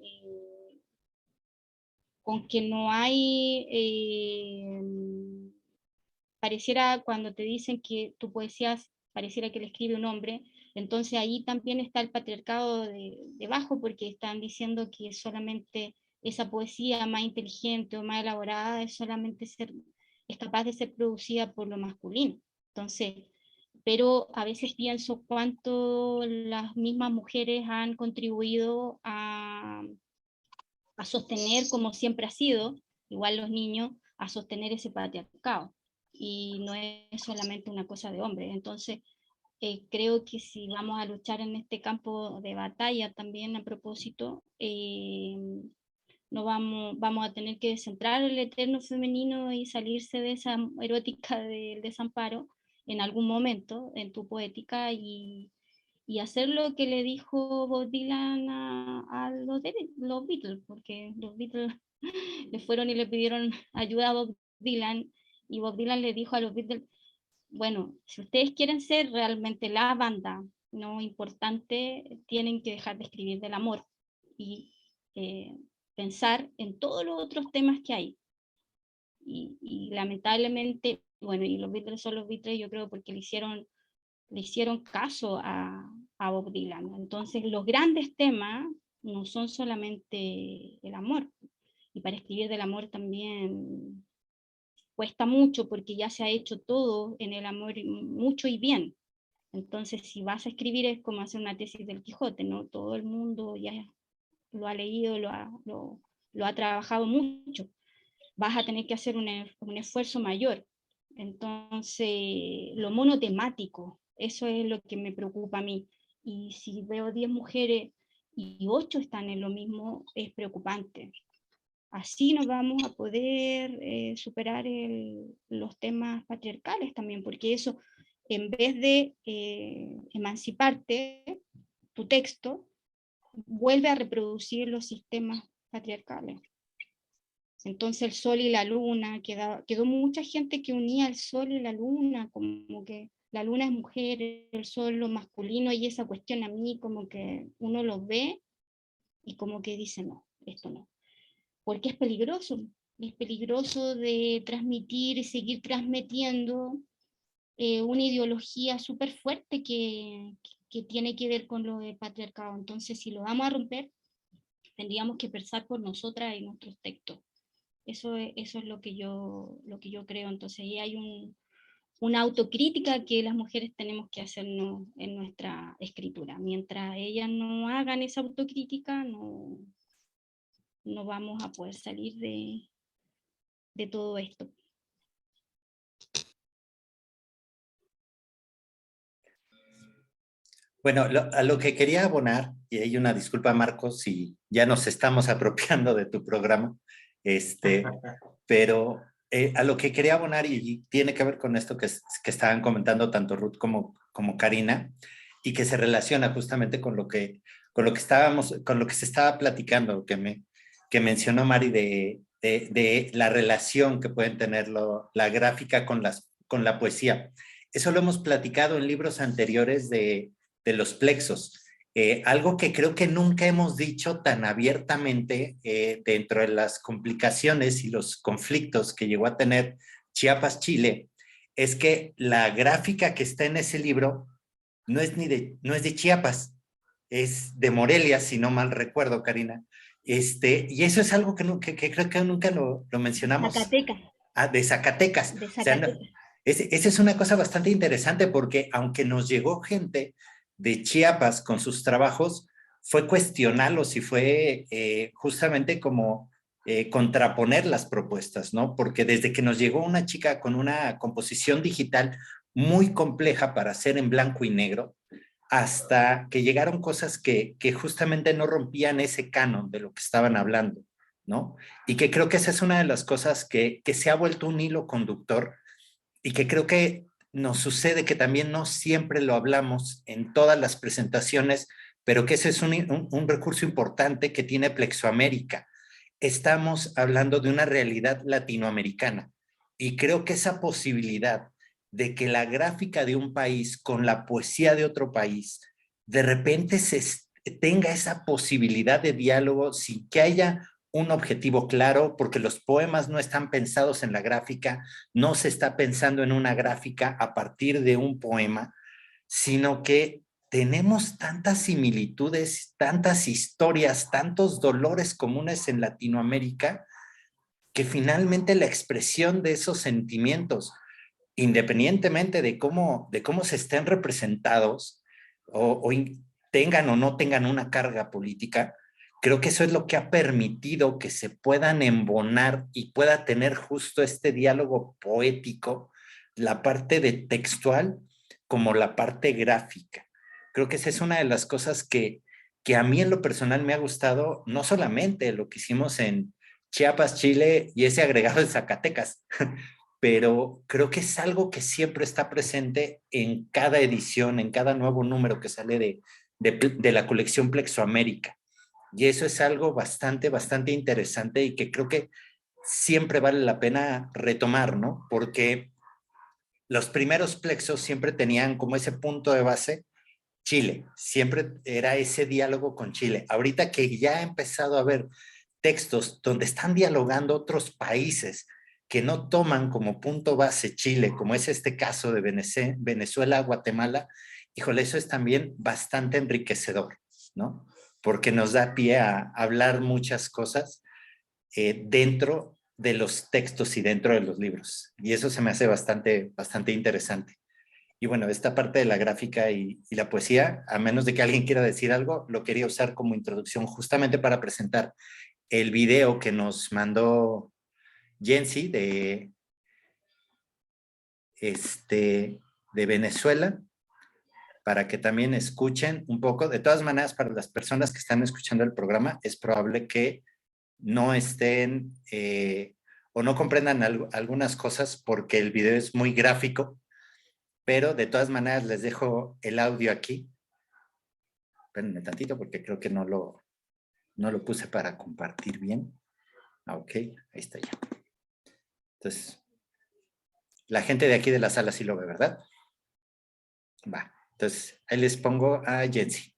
Speaker 3: con que no hay, pareciera cuando te dicen que tu poesía pareciera que le escribe un hombre, entonces ahí también está el patriarcado debajo, porque están diciendo que solamente esa poesía más inteligente o más elaborada es capaz de ser producida por lo masculino. Entonces, pero a veces pienso cuánto las mismas mujeres han contribuido a sostener, como siempre ha sido, igual los niños, a sostener ese patriarcado. Y no es solamente una cosa de hombres. Entonces, creo que si vamos a luchar en este campo de batalla también a propósito, no vamos a tener que centrar el eterno femenino y salirse de esa erótica del desamparo en algún momento en tu poética y hacer lo que le dijo Bob Dylan a los Beatles, porque los Beatles le fueron y le pidieron ayuda a Bob Dylan, y Bob Dylan le dijo a los Beatles, bueno, si ustedes quieren ser realmente la banda no importante, tienen que dejar de escribir del amor y pensar en todos los otros temas que hay. Y lamentablemente, bueno, y los Beatles son los Beatles, yo creo, porque le hicieron caso a Bob Dylan. Entonces, los grandes temas no son solamente el amor. Y para escribir del amor también cuesta mucho, porque ya se ha hecho todo en el amor, mucho y bien. Entonces, si vas a escribir es como hacer una tesis del Quijote, ¿no? Todo el mundo ya lo ha leído, lo ha trabajado mucho. Vas a tener que hacer un esfuerzo mayor. Entonces, lo monotemático, eso es lo que me preocupa a mí. Y si veo 10 mujeres y 8 están en lo mismo, es preocupante. Así no vamos a poder superar los temas patriarcales también, porque eso, en vez de emanciparte, tu texto vuelve a reproducir los sistemas patriarcales. Entonces el sol y la luna, quedó mucha gente que unía el sol y la luna, como que la luna es mujer, el sol lo masculino, y esa cuestión a mí como que uno lo ve y como que dice no, esto no. Porque es peligroso de transmitir y seguir transmitiendo una ideología súper fuerte que tiene que ver con lo del patriarcado. Entonces, si lo vamos a romper, tendríamos que pensar por nosotras y nuestros textos. Eso es lo que yo creo. Entonces, ahí hay una autocrítica que las mujeres tenemos que hacernos en nuestra escritura. Mientras ellas no hagan esa autocrítica, no no vamos a poder salir de todo esto.
Speaker 1: Bueno, a lo que quería abonar, y hay una disculpa, Marcos, si ya nos estamos apropiando de tu programa, pero a lo que quería abonar, y tiene que ver con esto que estaban comentando tanto Ruth como Karina, y que se relaciona justamente con lo que se estaba platicando, que mencionó Mari de la relación que pueden tener la gráfica con la poesía. Eso lo hemos platicado en libros anteriores de los plexos. Algo que creo que nunca hemos dicho tan abiertamente dentro de las complicaciones y los conflictos que llegó a tener Chiapas, Chile, es que la gráfica que está en ese libro no es de Chiapas, es de Morelia, si no mal recuerdo, Karina. Y eso es algo que creo que nunca lo mencionamos.
Speaker 3: Zacatecas.
Speaker 1: De Zacatecas.
Speaker 3: De Zacatecas.
Speaker 1: O sea, esa es una cosa bastante interesante porque aunque nos llegó gente de Chiapas con sus trabajos, fue cuestionarlos y fue justamente como contraponer las propuestas, ¿no? Porque desde que nos llegó una chica con una composición digital muy compleja para hacer en blanco y negro, hasta que llegaron cosas que justamente no rompían ese canon de lo que estaban hablando, ¿no? Y que creo que esa es una de las cosas que se ha vuelto un hilo conductor y que creo que nos sucede que también no siempre lo hablamos en todas las presentaciones, pero que ese es un recurso importante que tiene Plexoamérica. Estamos hablando de una realidad latinoamericana y creo que esa posibilidad de que la gráfica de un país con la poesía de otro país de repente tenga esa posibilidad de diálogo sin que haya un objetivo claro, porque los poemas no están pensados en la gráfica, no se está pensando en una gráfica a partir de un poema, sino que tenemos tantas similitudes, tantas historias, tantos dolores comunes en Latinoamérica, que finalmente la expresión de esos sentimientos, independientemente de cómo se estén representados o tengan o no tengan una carga política, creo que eso es lo que ha permitido que se puedan embonar y pueda tener justo este diálogo poético, la parte de textual como la parte gráfica. Creo que esa es una de las cosas que a mí en lo personal me ha gustado, no solamente lo que hicimos en Chiapas, Chile y ese agregado de Zacatecas, pero creo que es algo que siempre está presente en cada edición, en cada nuevo número que sale de la colección Plexoamérica. Y eso es algo bastante interesante y que creo que siempre vale la pena retomar, ¿no? Porque los primeros plexos siempre tenían como ese punto de base Chile, siempre era ese diálogo con Chile. Ahorita que ya ha empezado a haber textos donde están dialogando otros países que no toman como punto base Chile, como es este caso de Venezuela, Guatemala, híjole, eso es también bastante enriquecedor, ¿no? Porque nos da pie a hablar muchas cosas dentro de los textos y dentro de los libros. Y eso se me hace bastante interesante. Y bueno, esta parte de la gráfica y la poesía, a menos de que alguien quiera decir algo, lo quería usar como introducción justamente para presentar el video que nos mandó Jensi de Venezuela, para que también escuchen un poco. De todas maneras, para las personas que están escuchando el programa, es probable que no estén o no comprendan algunas cosas porque el video es muy gráfico, pero de todas maneras les dejo el audio aquí. Espérenme tantito porque creo que no lo puse para compartir bien. Ok, ahí está ya. Entonces, la gente de aquí de la sala sí lo ve, ¿verdad? Va, entonces ahí les pongo a Jensi.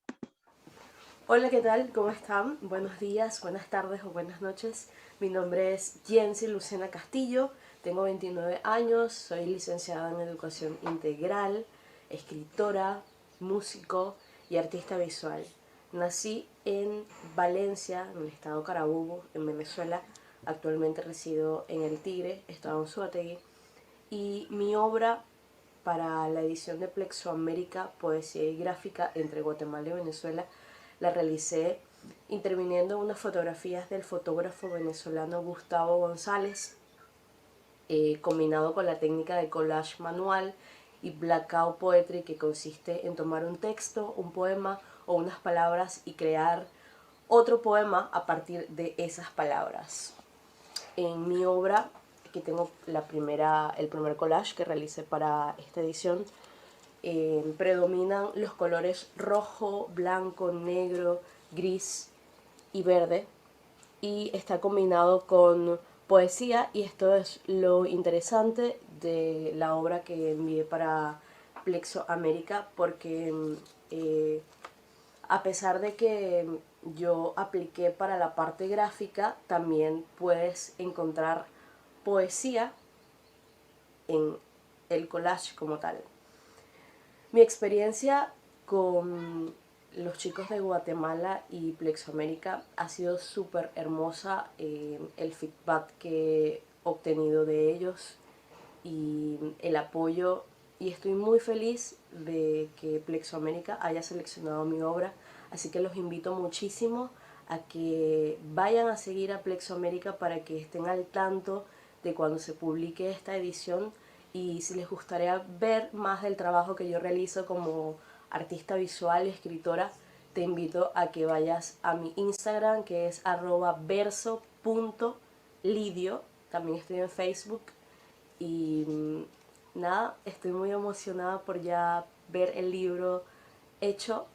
Speaker 12: Hola, ¿qué tal? ¿Cómo están? Buenos días, buenas tardes o buenas noches. Mi nombre es Jensi Lucena Castillo, tengo 29 años, soy licenciada en Educación Integral, escritora, músico y artista visual. Nací en Valencia, en el estado Carabobo, en Venezuela. Actualmente resido en El Tigre, estado Anzoátegui. Y mi obra para la edición de Plexoamérica, Poesía y Gráfica entre Guatemala y Venezuela, la realicé interviniendo en unas fotografías del fotógrafo venezolano Gustavo González, combinado con la técnica de collage manual y blackout poetry, que consiste en tomar un texto, un poema o unas palabras y crear otro poema a partir de esas palabras. En mi obra, aquí tengo el primer collage que realicé para esta edición, predominan los colores rojo, blanco, negro, gris y verde, y está combinado con poesía, y esto es lo interesante de la obra que envié para Plexo América, porque a pesar de que yo apliqué para la parte gráfica, también puedes encontrar poesía en el collage como tal. Mi experiencia con los chicos de Guatemala y Plexo América ha sido súper hermosa. El feedback que he obtenido de ellos y el apoyo, y estoy muy feliz de que Plexo América haya seleccionado mi obra, así que los invito muchísimo a que vayan a seguir a Plexo América para que estén al tanto de cuando se publique esta edición. Y si les gustaría ver más del trabajo que yo realizo como artista visual y escritora, te invito a que vayas a mi Instagram, que es @verso.lidio. También estoy en Facebook. Y nada, estoy muy emocionada por ya ver el libro hecho,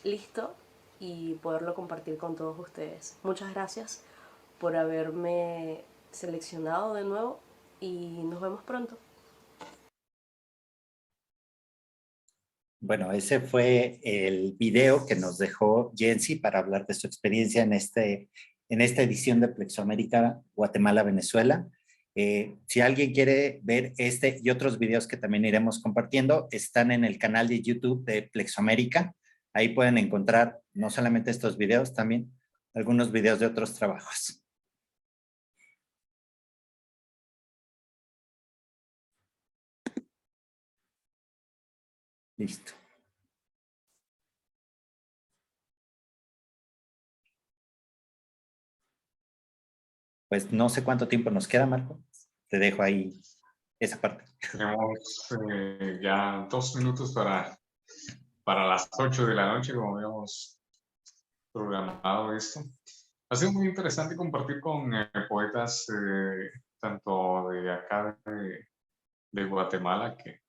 Speaker 12: listo, y poderlo compartir con todos ustedes. Muchas gracias por haberme seleccionado de nuevo y nos vemos pronto.
Speaker 1: Bueno, ese fue el video que nos dejó Jensi para hablar de su experiencia en esta edición de Plexo América Guatemala-Venezuela. Si alguien quiere ver este y otros videos que también iremos compartiendo, están en el canal de YouTube de Plexo América. Ahí pueden encontrar no solamente estos videos, también algunos videos de otros trabajos. Listo. Pues no sé cuánto tiempo nos queda, Marco. Te dejo ahí esa parte.
Speaker 5: Tenemos ya 2 minutos para las 8 de la noche, como habíamos programado esto. Ha sido muy interesante compartir con poetas tanto de acá de Guatemala, que,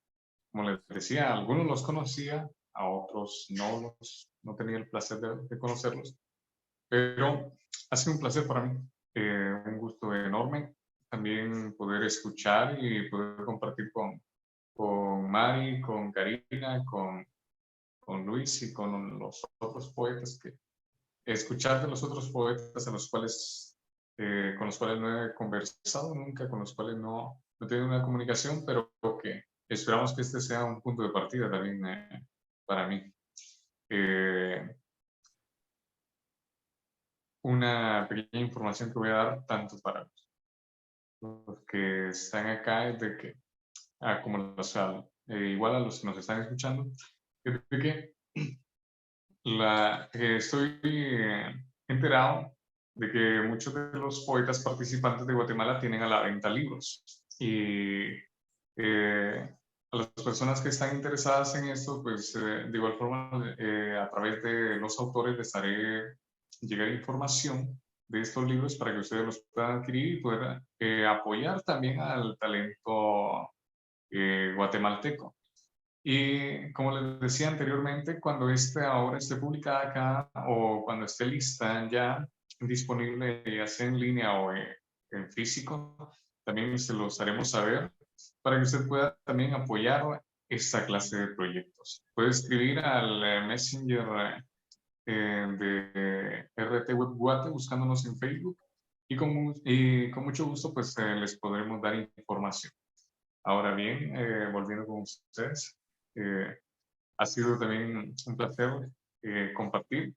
Speaker 5: como les decía, algunos los conocía, a otros no tenía el placer de conocerlos, pero ha sido un placer para mí, un gusto enorme también poder escuchar y poder compartir con Mari, con Karina, con Luis y con los otros poetas, que escuchar de los otros poetas a los cuales, con los cuales no he conversado nunca, con los cuales no he tenido una comunicación, pero que esperamos que este sea un punto de partida también para mí. Una pequeña información que voy a dar tanto para los que están acá es de que, como igual a los que nos están escuchando, es de que estoy enterado de que muchos de los poetas participantes de Guatemala tienen a la venta libros, y a las personas que están interesadas en esto, pues de igual forma a través de los autores les haré llegar información de estos libros para que ustedes los puedan adquirir y puedan apoyar también al talento guatemalteco. Y como les decía anteriormente, cuando esta obra esté publicada acá o cuando esté lista ya disponible, ya sea en línea o en físico, también se los haremos saber para que usted pueda también apoyar esta clase de proyectos. Puede escribir al Messenger de RT Web Guate buscándonos en Facebook, y con mucho gusto pues les podremos dar información. Ahora bien, volviendo con ustedes, ha sido también un placer compartir.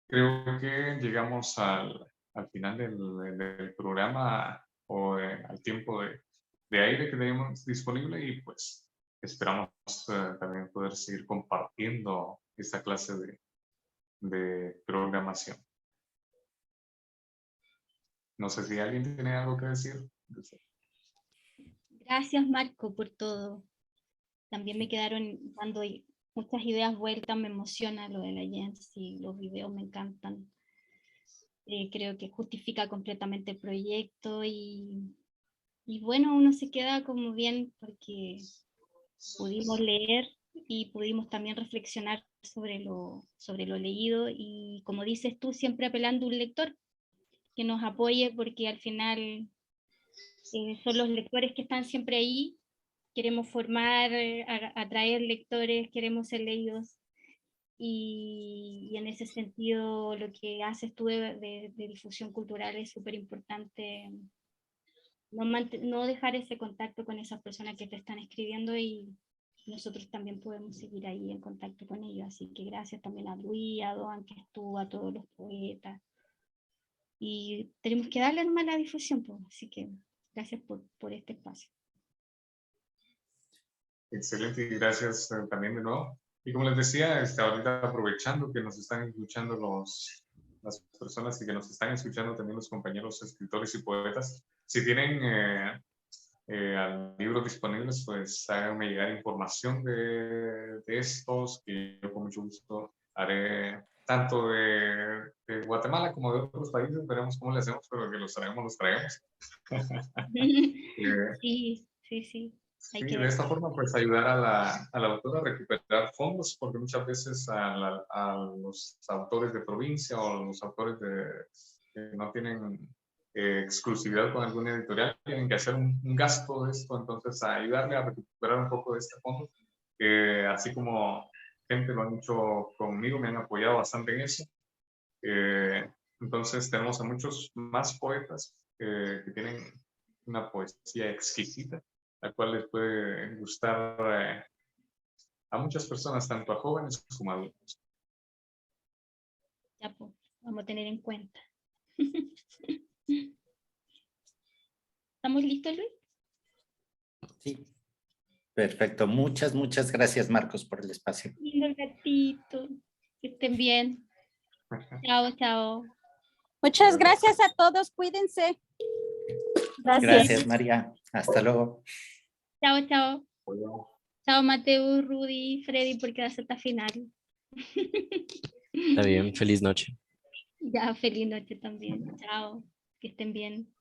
Speaker 5: Creo que llegamos al final del programa, o al tiempo de aire que tenemos disponible, y pues esperamos también poder seguir compartiendo esta clase de programación. No sé si alguien tiene algo que decir.
Speaker 3: Gracias, Marco, por todo. También me quedaron dando muchas ideas vueltas, me emociona lo de la Jensi, los videos me encantan. Creo que justifica completamente el proyecto y bueno, uno se queda como bien porque pudimos leer y pudimos también reflexionar sobre lo leído y como dices tú, siempre apelando a un lector que nos apoye porque al final son los lectores que están siempre ahí. Queremos formar, atraer lectores, queremos ser leídos y en ese sentido lo que haces tú de difusión cultural es súper importante. No dejar ese contacto con esas personas que te están escribiendo y nosotros también podemos seguir ahí en contacto con ellos. Así que gracias también a Luis, a Doan que estuvo, a todos los poetas. Y tenemos que darle nomás la difusión, pues. Así que gracias por este espacio.
Speaker 5: Excelente, y gracias también de nuevo. Y como les decía, ahorita aprovechando que nos están escuchando las personas y que nos están escuchando también los compañeros escritores y poetas, si tienen libros disponibles, pues háganme llegar información de estos, que yo con mucho gusto haré tanto de Guatemala como de otros países. Veremos cómo le hacemos, pero que los traemos.
Speaker 3: Sí, sí, sí.
Speaker 5: Sí, de esta forma, pues ayudar a la autora a recuperar fondos, porque muchas veces a los autores de provincia o los autores que no tienen exclusividad con alguna editorial tienen que hacer un gasto de esto, entonces a ayudarle a recuperar un poco de este fondo, así como gente lo han hecho conmigo, me han apoyado bastante en eso. Entonces tenemos a muchos más poetas que tienen una poesía exquisita, la cual les puede gustar a muchas personas, tanto a jóvenes como a adultos.
Speaker 3: Ya, pues, vamos a tener en cuenta. ¿Estamos listos, Luis?
Speaker 1: Sí. Perfecto. Muchas gracias, Marcos, por el espacio.
Speaker 3: Lindo gatito. Que estén bien. Chao, chao.
Speaker 6: Muchas gracias a todos, cuídense.
Speaker 1: Gracias, María. Hasta luego.
Speaker 3: Chao, chao. Chao, Mateo, Rudy, Freddy, porque va a ser hasta final.
Speaker 11: Está bien, feliz noche.
Speaker 3: Ya, feliz noche también. Chao, que estén bien.